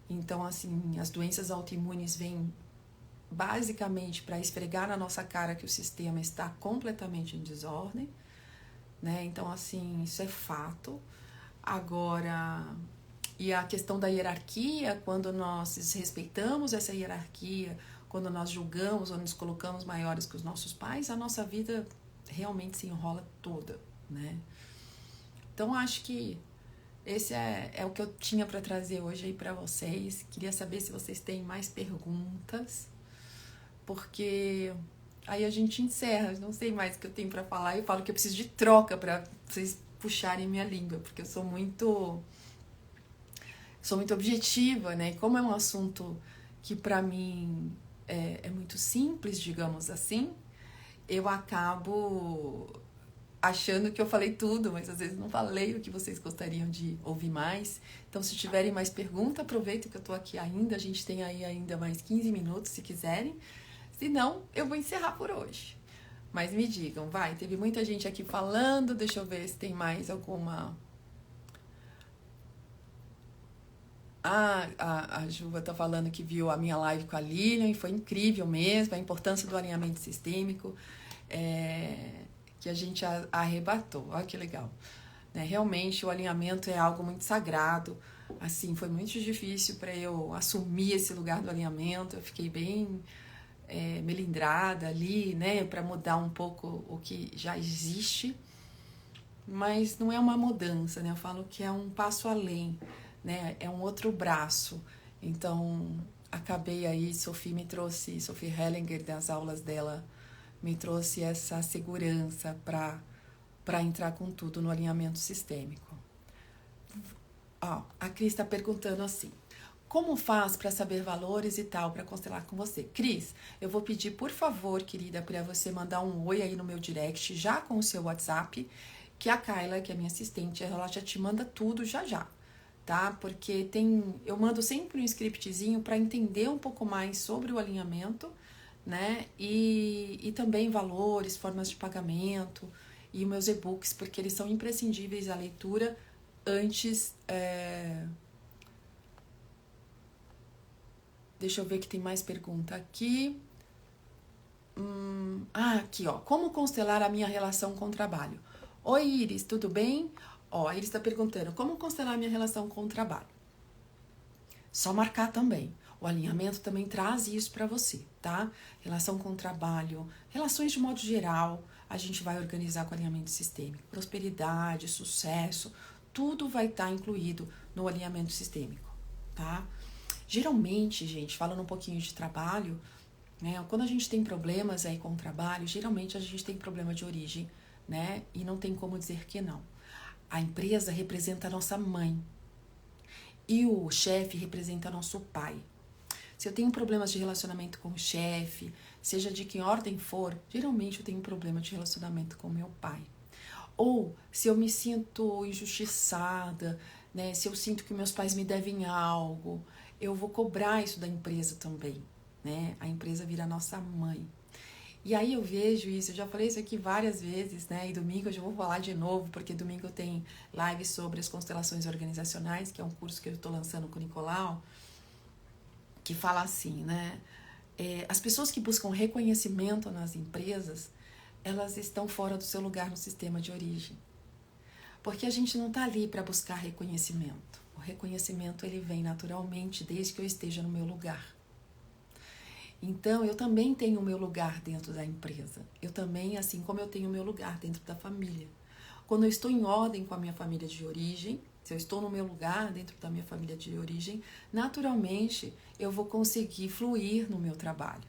Então, assim, as doenças autoimunes vêm basicamente para esfregar na nossa cara que o sistema está completamente em desordem, né? Então, assim, isso é fato. Agora, e a questão da hierarquia, quando nós desrespeitamos essa hierarquia, quando nós julgamos ou nos colocamos maiores que os nossos pais, a nossa vida realmente se enrola toda, né? Então, acho que esse é o que eu tinha para trazer hoje aí para vocês. Queria saber se vocês têm mais perguntas, porque aí a gente encerra. Não sei mais o que eu tenho para falar. Eu falo que eu preciso de troca para vocês puxarem minha língua, porque eu sou muito objetiva, né? Como é um assunto que para mim é muito simples, digamos assim, eu acabo achando que eu falei tudo, mas às vezes não falei o que vocês gostariam de ouvir mais. Então, se tiverem mais perguntas, aproveita que eu tô aqui ainda. A gente tem aí ainda mais 15 minutos, se quiserem. Se não, eu vou encerrar por hoje. Mas me digam, vai, teve muita gente aqui falando. Deixa eu ver se tem mais alguma... a Juva tá falando que viu a minha live com a Lilian e foi incrível mesmo, a importância do alinhamento sistêmico. Que a gente arrebatou. Olha que legal. Né? Realmente o alinhamento é algo muito sagrado. Assim, foi muito difícil para eu assumir esse lugar do alinhamento. Eu fiquei bem melindrada ali, né? Para mudar um pouco o que já existe. Mas não é uma mudança, né? Eu falo que é um passo além, né? É um outro braço. Então, acabei aí, Sophie Hellinger, das aulas dela, me trouxe essa segurança para entrar com tudo no alinhamento sistêmico. A Cris está perguntando assim: como faz para saber valores e tal, para constelar com você? Cris, eu vou pedir, por favor, querida, para você mandar um oi aí no meu direct, já com o seu WhatsApp, que a Kayla, que é minha assistente, ela já te manda tudo já. Tá? Porque eu mando sempre um scriptzinho para entender um pouco mais sobre o alinhamento, né? E também valores, formas de pagamento e meus e-books, porque eles são imprescindíveis à leitura antes. Deixa eu ver que tem mais pergunta aqui. Aqui, ó. Como constelar a minha relação com o trabalho? Oi, Iris, tudo bem? Ó, a Iris está perguntando, como constelar a minha relação com o trabalho? Só marcar também. O alinhamento também traz isso para você, tá? Relação com o trabalho, relações de modo geral, a gente vai organizar com alinhamento sistêmico. Prosperidade, sucesso, tudo vai estar incluído no alinhamento sistêmico, tá? Geralmente, gente, falando um pouquinho de trabalho, né? Quando a gente tem problemas aí com o trabalho, geralmente a gente tem problema de origem, né? E não tem como dizer que não. A empresa representa a nossa mãe e o chefe representa nosso pai. Se eu tenho problemas de relacionamento com o chefe, seja de que ordem for, geralmente eu tenho um problema de relacionamento com meu pai. Ou se eu me sinto injustiçada, né? Se eu sinto que meus pais me devem algo, eu vou cobrar isso da empresa também, né? A empresa vira nossa mãe. E aí eu vejo isso, eu já falei isso aqui várias vezes, né? E domingo eu já vou falar de novo, porque domingo tem live sobre as constelações organizacionais, que é um curso que eu estou lançando com o Nicolau, que fala assim, né? As pessoas que buscam reconhecimento nas empresas, elas estão fora do seu lugar no sistema de origem. Porque a gente não está ali para buscar reconhecimento. O reconhecimento, ele vem naturalmente desde que eu esteja no meu lugar. Então, eu também tenho o meu lugar dentro da empresa. Eu também, assim como eu tenho o meu lugar dentro da família. Quando eu estou em ordem com a minha família de origem, se eu estou no meu lugar dentro da minha família de origem, naturalmente eu vou conseguir fluir no meu trabalho,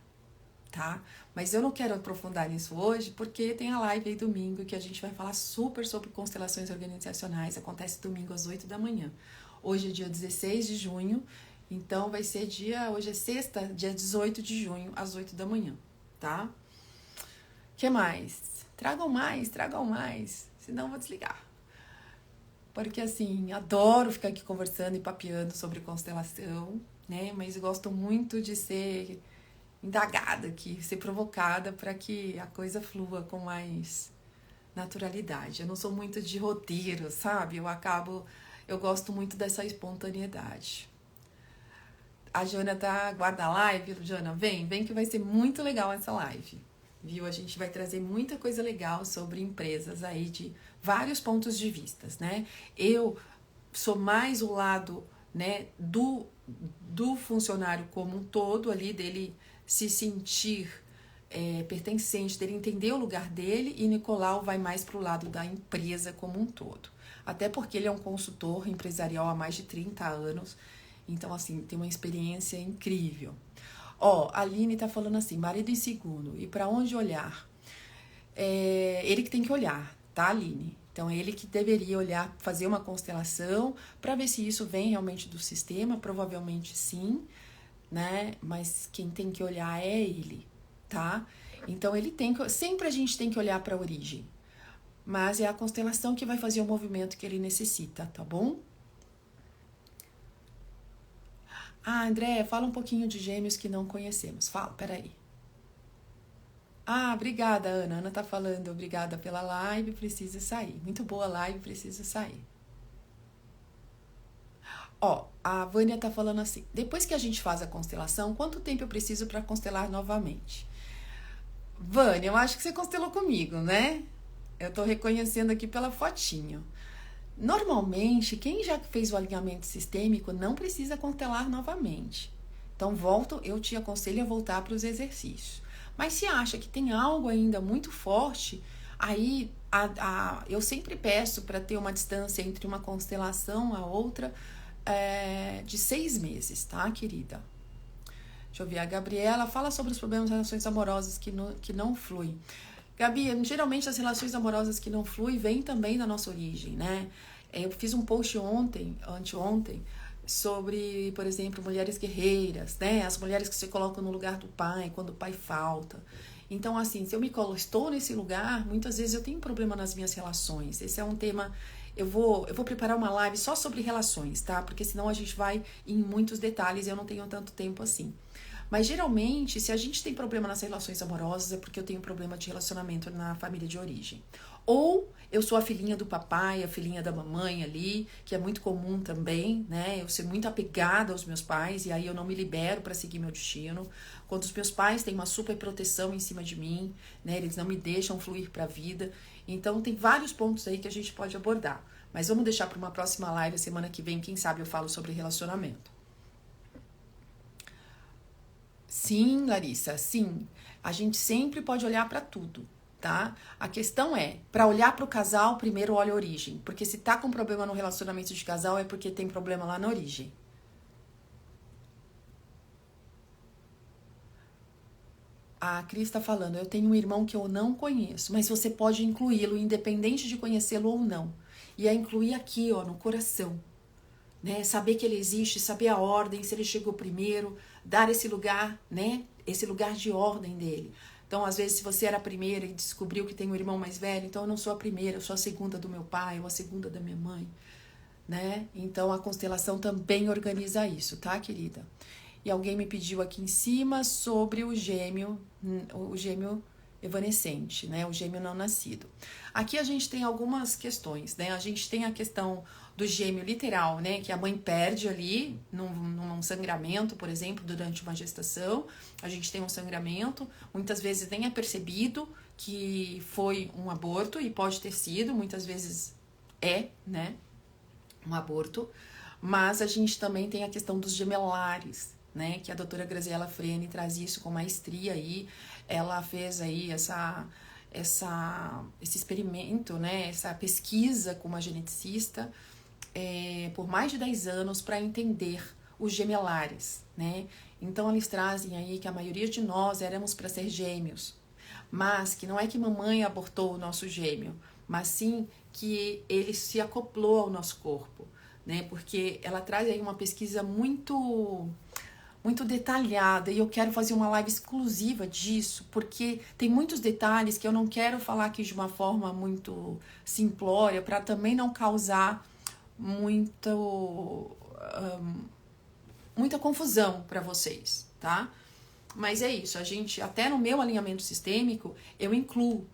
tá? Mas eu não quero aprofundar nisso hoje, porque tem a live aí domingo que a gente vai falar super sobre constelações organizacionais. Acontece domingo às 8 da manhã. Hoje é dia 16 de junho, então vai ser hoje é sexta, dia 18 de junho, às 8 da manhã, tá? O que mais? Tragam mais, senão eu vou desligar. Porque, assim, adoro ficar aqui conversando e papeando sobre constelação, né? Mas eu gosto muito de ser indagada aqui, ser provocada para que a coisa flua com mais naturalidade. Eu não sou muito de roteiro, sabe? Eu gosto muito dessa espontaneidade. A Jana guarda a live. Jana, vem que vai ser muito legal essa live. Viu? A gente vai trazer muita coisa legal sobre empresas aí de vários pontos de vista, né? Eu sou mais o lado, né, do funcionário como um todo ali, dele se sentir pertencente, dele entender o lugar dele, e Nicolau vai mais para o lado da empresa como um todo. Até porque ele é um consultor empresarial há mais de 30 anos, então, assim, tem uma experiência incrível. Ó, a Aline tá falando assim, marido insegundo, e para onde olhar? Ele que tem que olhar, tá, Aline? Então, ele que deveria olhar, fazer uma constelação para ver se isso vem realmente do sistema, provavelmente sim, né? Mas quem tem que olhar é ele, tá? Então, sempre a gente tem que olhar para a origem, mas é a constelação que vai fazer o movimento que ele necessita, tá bom? André, fala um pouquinho de Gêmeos que não conhecemos. Fala, peraí. Obrigada, Ana. Ana tá falando, obrigada pela live, preciso sair. Muito boa live, preciso sair. Ó, a Vânia tá falando assim, depois que a gente faz a constelação, quanto tempo eu preciso para constelar novamente? Vânia, eu acho que você constelou comigo, né? Eu tô reconhecendo aqui pela fotinho. Normalmente, quem já fez o alinhamento sistêmico não precisa constelar novamente. Então, eu te aconselho a voltar para os exercícios. Mas se acha que tem algo ainda muito forte, aí eu sempre peço para ter uma distância entre uma constelação a outra de 6 meses, tá, querida? Deixa eu ver, a Gabriela fala sobre os problemas de relações amorosas que não fluem. Gabi, geralmente as relações amorosas que não fluem vêm também da nossa origem, né? Eu fiz um post anteontem, sobre, por exemplo, mulheres guerreiras, né? As mulheres que se colocam no lugar do pai, quando o pai falta. Então, assim, se eu estou nesse lugar, muitas vezes eu tenho problema nas minhas relações. Esse é um tema, eu vou preparar uma live só sobre relações, tá? Porque senão a gente vai em muitos detalhes e eu não tenho tanto tempo assim. Mas geralmente, se a gente tem problema nas relações amorosas, é porque eu tenho problema de relacionamento na família de origem. Ou eu sou a filhinha do papai, a filhinha da mamãe ali, que é muito comum também, né? Eu ser muito apegada aos meus pais e aí eu não me libero para seguir meu destino. Quando os meus pais têm uma super proteção em cima de mim, né? Eles não me deixam fluir para a vida. Então tem vários pontos aí que a gente pode abordar. Mas vamos deixar para uma próxima live, semana que vem, quem sabe eu falo sobre relacionamento. Sim, Larissa, sim. A gente sempre pode olhar para tudo, tá? A questão é, para olhar para o casal, primeiro olha a origem. Porque se tá com problema no relacionamento de casal, é porque tem problema lá na origem. A Cris está falando, eu tenho um irmão que eu não conheço, mas você pode incluí-lo, independente de conhecê-lo ou não. E é incluir aqui, ó, no coração. Né? Saber que ele existe, saber a ordem, se ele chegou primeiro, dar esse lugar, né? Esse lugar de ordem dele. Então, às vezes, se você era a primeira e descobriu que tem um irmão mais velho, então eu não sou a primeira, eu sou a segunda do meu pai ou a segunda da minha mãe, né? Então, a constelação também organiza isso, tá, querida? E alguém me pediu aqui em cima sobre o gêmeo evanescente, né? O gêmeo não nascido. Aqui a gente tem algumas questões, né? A gente tem a questão do gêmeo literal, né? Que a mãe perde ali num sangramento, por exemplo, durante uma gestação. A gente tem um sangramento, muitas vezes nem é percebido que foi um aborto, e pode ter sido, muitas vezes né? Um aborto. Mas a gente também tem a questão dos gemelares, né? Que a doutora Graziella Freni traz isso com maestria aí. Ela fez aí esse experimento, né? Essa pesquisa com uma geneticista por mais de 10 anos para entender os gemelares, né? Então eles trazem aí que a maioria de nós éramos para ser gêmeos, mas que não é que mamãe abortou o nosso gêmeo, mas sim que ele se acoplou ao nosso corpo, né? Porque ela traz aí uma pesquisa muito detalhada e eu quero fazer uma live exclusiva disso, porque tem muitos detalhes que eu não quero falar aqui de uma forma muito simplória para também não causar muita confusão para vocês, tá? Mas é isso, a gente, até no meu alinhamento sistêmico, eu incluo,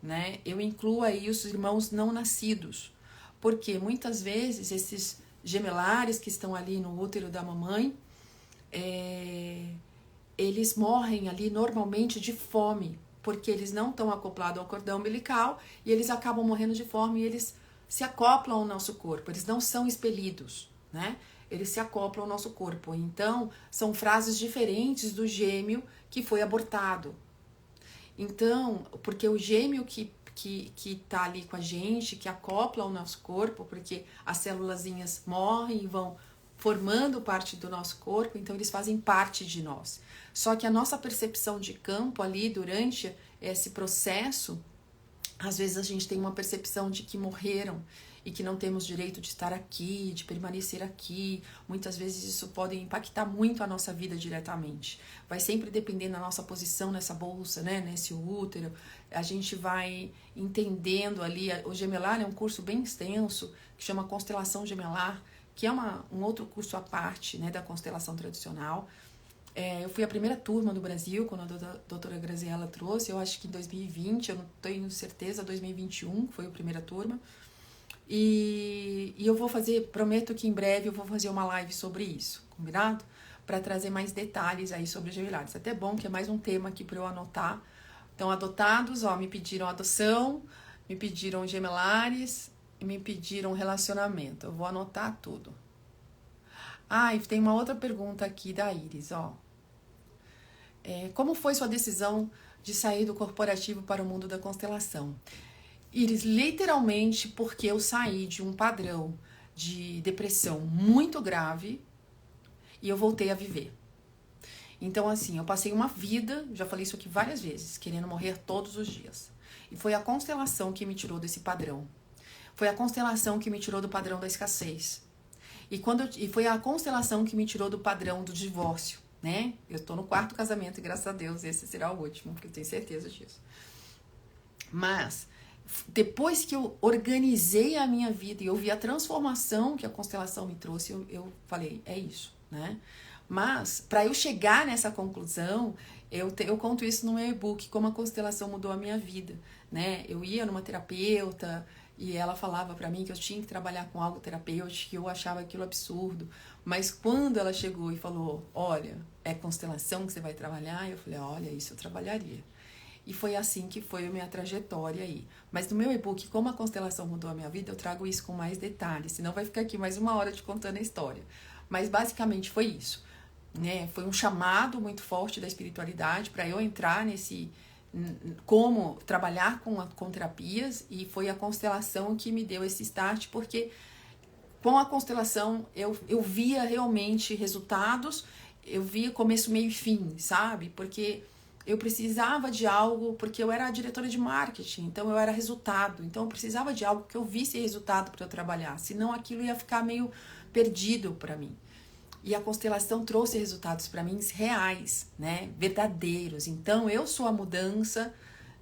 né? Eu incluo aí os irmãos não nascidos, porque muitas vezes esses gemelares que estão ali no útero da mamãe, eles morrem ali normalmente de fome, porque eles não estão acoplados ao cordão umbilical e eles acabam morrendo de fome e eles se acoplam ao nosso corpo, eles não são expelidos, né? Eles se acoplam ao nosso corpo. Então, são frases diferentes do gêmeo que foi abortado. Então, porque o gêmeo que tá ali com a gente, que acopla ao nosso corpo, porque as célulazinhas morrem e vão formando parte do nosso corpo, então eles fazem parte de nós. Só que a nossa percepção de campo ali durante esse processo, às vezes a gente tem uma percepção de que morreram e que não temos direito de estar aqui, de permanecer aqui. Muitas vezes isso pode impactar muito a nossa vida diretamente. Vai sempre depender da nossa posição nessa bolsa, né, nesse útero. A gente vai entendendo ali. O gemelar é um curso bem extenso que chama Constelação Gemelar, que é um outro curso à parte, né, da constelação tradicional. Eu fui a primeira turma do Brasil, quando a doutora Graziella trouxe, eu acho que em 2020, eu não tenho certeza, 2021 foi a primeira turma. E eu vou prometo que em breve eu vou fazer uma live sobre isso, combinado? Para trazer mais detalhes aí sobre os gemelares. Até bom que é mais um tema aqui para eu anotar. Então, adotados, ó, me pediram adoção, me pediram gemelares e me pediram relacionamento. Eu vou anotar tudo. Ah, e tem uma outra pergunta aqui da Iris, ó. Como foi sua decisão de sair do corporativo para o mundo da constelação? Iris, literalmente porque eu saí de um padrão de depressão muito grave e eu voltei a viver. Então, assim, eu passei uma vida, já falei isso aqui várias vezes, querendo morrer todos os dias. E foi a constelação que me tirou desse padrão. Foi a constelação que me tirou do padrão da escassez. E foi a constelação que me tirou do padrão do divórcio, né? Eu tô no 4º casamento e graças a Deus esse será o último, porque eu tenho certeza disso. Mas depois que eu organizei a minha vida e eu vi a transformação que a constelação me trouxe, eu falei, é isso, né? Mas, para eu chegar nessa conclusão, eu conto isso no meu e-book, como a constelação mudou a minha vida, né? Eu ia numa terapeuta e ela falava para mim que eu tinha que trabalhar com algo terapêutico, que eu achava aquilo absurdo. Mas quando ela chegou e falou, olha, é constelação que você vai trabalhar, eu falei, olha, isso eu trabalharia. E foi assim que foi a minha trajetória aí. Mas no meu e-book, como a constelação mudou a minha vida, eu trago isso com mais detalhes, senão vai ficar aqui mais 1 hora te contando a história. Mas basicamente foi isso, né? Foi um chamado muito forte da espiritualidade para eu entrar nesse como trabalhar com terapias, e foi a constelação que me deu esse start, porque com a constelação eu via realmente resultados, eu via começo, meio e fim, sabe? Porque eu precisava de algo, porque eu era a diretora de marketing, então eu era resultado, então eu precisava de algo que eu visse resultado para eu trabalhar, senão aquilo ia ficar meio perdido para mim. E a constelação trouxe resultados para mim reais, né? Verdadeiros. Então eu sou a mudança,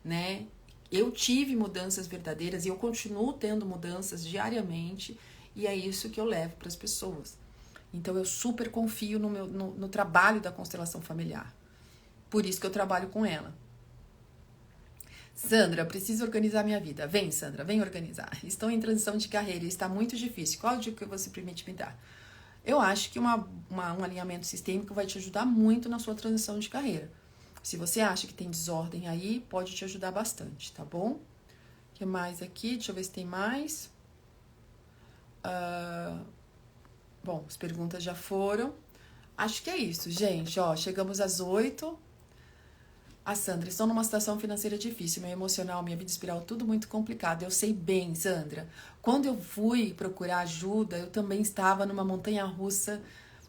né? Eu tive mudanças verdadeiras e eu continuo tendo mudanças diariamente, e é isso que eu levo para as pessoas. Então eu super confio no trabalho da constelação familiar. Por isso que eu trabalho com ela. Sandra, preciso organizar minha vida. Vem, Sandra, vem organizar. Estou em transição de carreira e está muito difícil. Qual a dica que você permite me dar? Eu acho que um alinhamento sistêmico vai te ajudar muito na sua transição de carreira. Se você acha que tem desordem aí, pode te ajudar bastante, tá bom? O que mais aqui? Deixa eu ver se tem mais. Bom, as perguntas já foram. Acho que é isso, gente. Ó, chegamos às 8. A Sandra, estou numa situação financeira difícil, meu emocional, minha vida espiritual, tudo muito complicado. Eu sei bem, Sandra. Quando eu fui procurar ajuda, eu também estava numa montanha-russa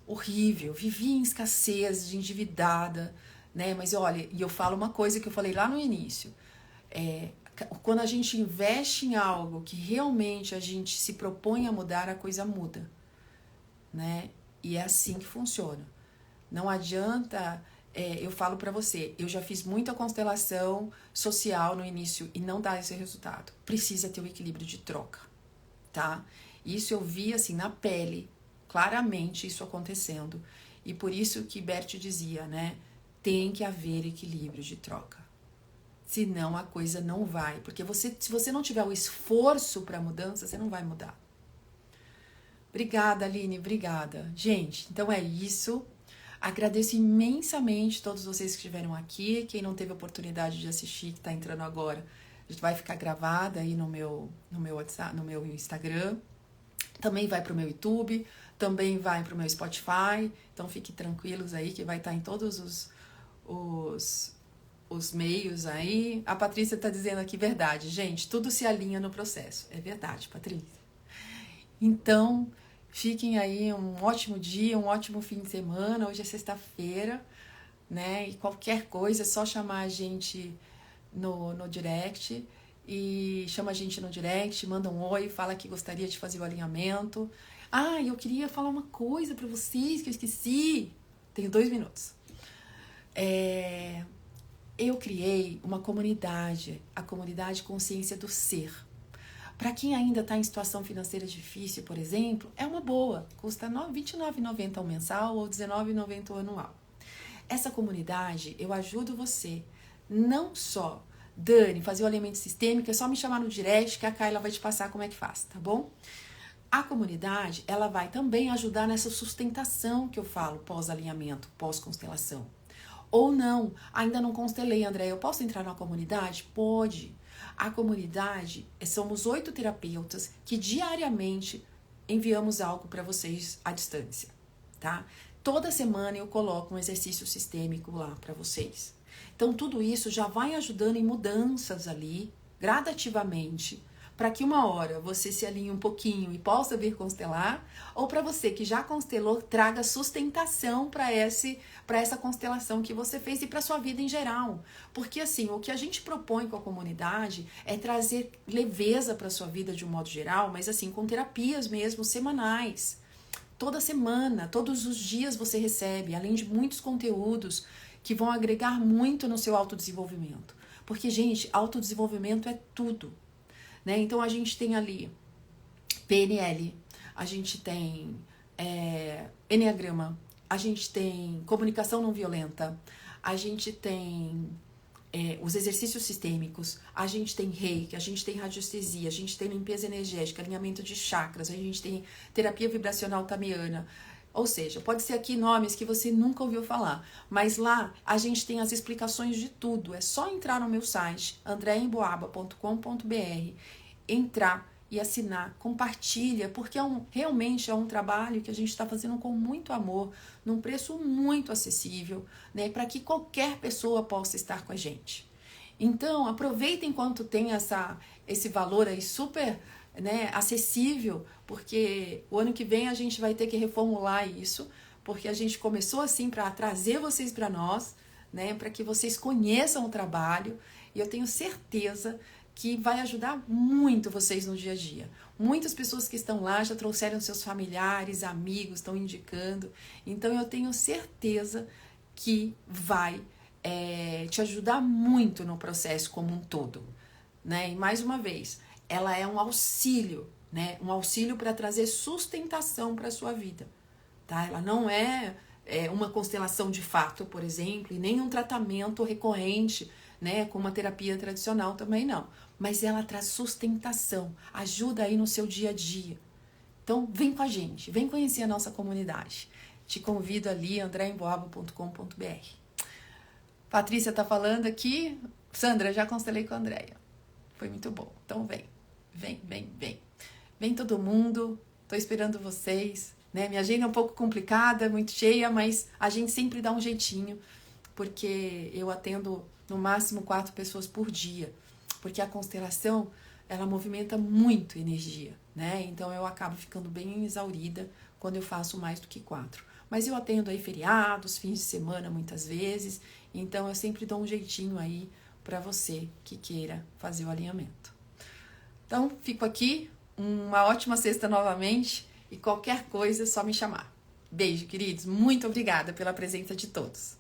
horrível. Vivia em escassez, de endividada, né? Mas olha, e eu falo uma coisa que eu falei lá no início. Quando a gente investe em algo que realmente a gente se propõe a mudar, a coisa muda, né? E é assim que funciona. Não adianta... eu falo pra você, eu já fiz muita constelação social no início e não dá esse resultado. Precisa ter o equilíbrio de troca, tá? Isso eu vi assim na pele, claramente isso acontecendo. E por isso que Bert dizia, né? Tem que haver equilíbrio de troca. Senão a coisa não vai. Porque se você não tiver o esforço pra mudança, você não vai mudar. Obrigada, Aline, obrigada. Gente, então é isso. Agradeço imensamente todos vocês que estiveram aqui. Quem não teve oportunidade de assistir, que está entrando agora, vai ficar gravada aí no meu WhatsApp, no meu Instagram. Também vai para o meu YouTube, também vai para o meu Spotify. Então fiquem tranquilos aí que vai estar em todos os meios aí. A Patrícia está dizendo aqui, verdade. Gente, tudo se alinha no processo. É verdade, Patrícia. Então... fiquem aí um ótimo dia, um ótimo fim de semana. Hoje é sexta-feira, né? E qualquer coisa é só chamar a gente no direct. E chama a gente no direct, manda um oi, fala que gostaria de fazer o alinhamento. Ah, eu queria falar uma coisa pra vocês que eu esqueci. Tenho 2 minutos. Eu criei uma comunidade, a comunidade Consciência do Ser. Para quem ainda está em situação financeira difícil, por exemplo, é uma boa. Custa R$ 29,90 ao mensal ou R$ 19,90 ao anual. Essa comunidade, eu ajudo você, não só, Dani, fazer o alinhamento sistêmico, é só me chamar no direct que a Kayla vai te passar como é que faz, tá bom? A comunidade, ela vai também ajudar nessa sustentação que eu falo pós-alinhamento, pós-constelação. Ou não, ainda não constelei, André, eu posso entrar na comunidade? Pode. A comunidade, somos 8 terapeutas que diariamente enviamos algo para vocês à distância, tá? Toda semana eu coloco um exercício sistêmico lá para vocês. Então tudo isso já vai ajudando em mudanças ali, gradativamente, para que uma hora você se alinhe um pouquinho e possa vir constelar, ou para você que já constelou, traga sustentação para essa constelação que você fez e para sua vida em geral. Porque assim, o que a gente propõe com a comunidade é trazer leveza para sua vida de um modo geral, mas assim, com terapias mesmo semanais. Toda semana, todos os dias você recebe, além de muitos conteúdos que vão agregar muito no seu autodesenvolvimento. Porque, gente, autodesenvolvimento é tudo. Né? Então, a gente tem ali PNL, a gente tem Enneagrama, a gente tem comunicação não violenta, a gente tem os exercícios sistêmicos, a gente tem reiki, a gente tem radiestesia, a gente tem limpeza energética, alinhamento de chakras, a gente tem terapia vibracional tamiana. Ou seja, pode ser aqui nomes que você nunca ouviu falar, mas lá a gente tem as explicações de tudo. É só entrar no meu site, andreaemboaba.com.br, entrar e assinar, compartilha, porque realmente é um trabalho que a gente está fazendo com muito amor, num preço muito acessível, né, para que qualquer pessoa possa estar com a gente. Então, aproveita enquanto tem esse valor aí super, né, acessível, porque o ano que vem a gente vai ter que reformular isso, porque a gente começou assim para trazer vocês para nós, né, para que vocês conheçam o trabalho, e eu tenho certeza que vai ajudar muito vocês no dia a dia. Muitas pessoas que estão lá já trouxeram seus familiares, amigos, estão indicando, então eu tenho certeza que vai te ajudar muito no processo como um todo, né? E mais uma vez, ela é um auxílio, né? Um auxílio para trazer sustentação para a sua vida, tá? Ela não é uma constelação de fato, por exemplo, e nem um tratamento recorrente, né? Com uma terapia tradicional também não. Mas ela traz sustentação, ajuda aí no seu dia a dia. Então, vem com a gente, vem conhecer a nossa comunidade. Te convido ali, andreaemboaba.com.br. Patrícia tá falando aqui. Sandra, já constelei com a Andréia. Foi muito bom. Então vem. Vem todo mundo. Tô esperando vocês. Né? Minha agenda é um pouco complicada, muito cheia, mas a gente sempre dá um jeitinho, porque eu atendo no máximo 4 pessoas por dia. Porque a constelação, ela movimenta muito energia, né? Então eu acabo ficando bem exaurida quando eu faço mais do que 4. Mas eu atendo aí feriados, fins de semana muitas vezes, então eu sempre dou um jeitinho aí para você que queira fazer o alinhamento. Então, fico aqui, uma ótima sexta novamente e qualquer coisa é só me chamar. Beijo, queridos, muito obrigada pela presença de todos.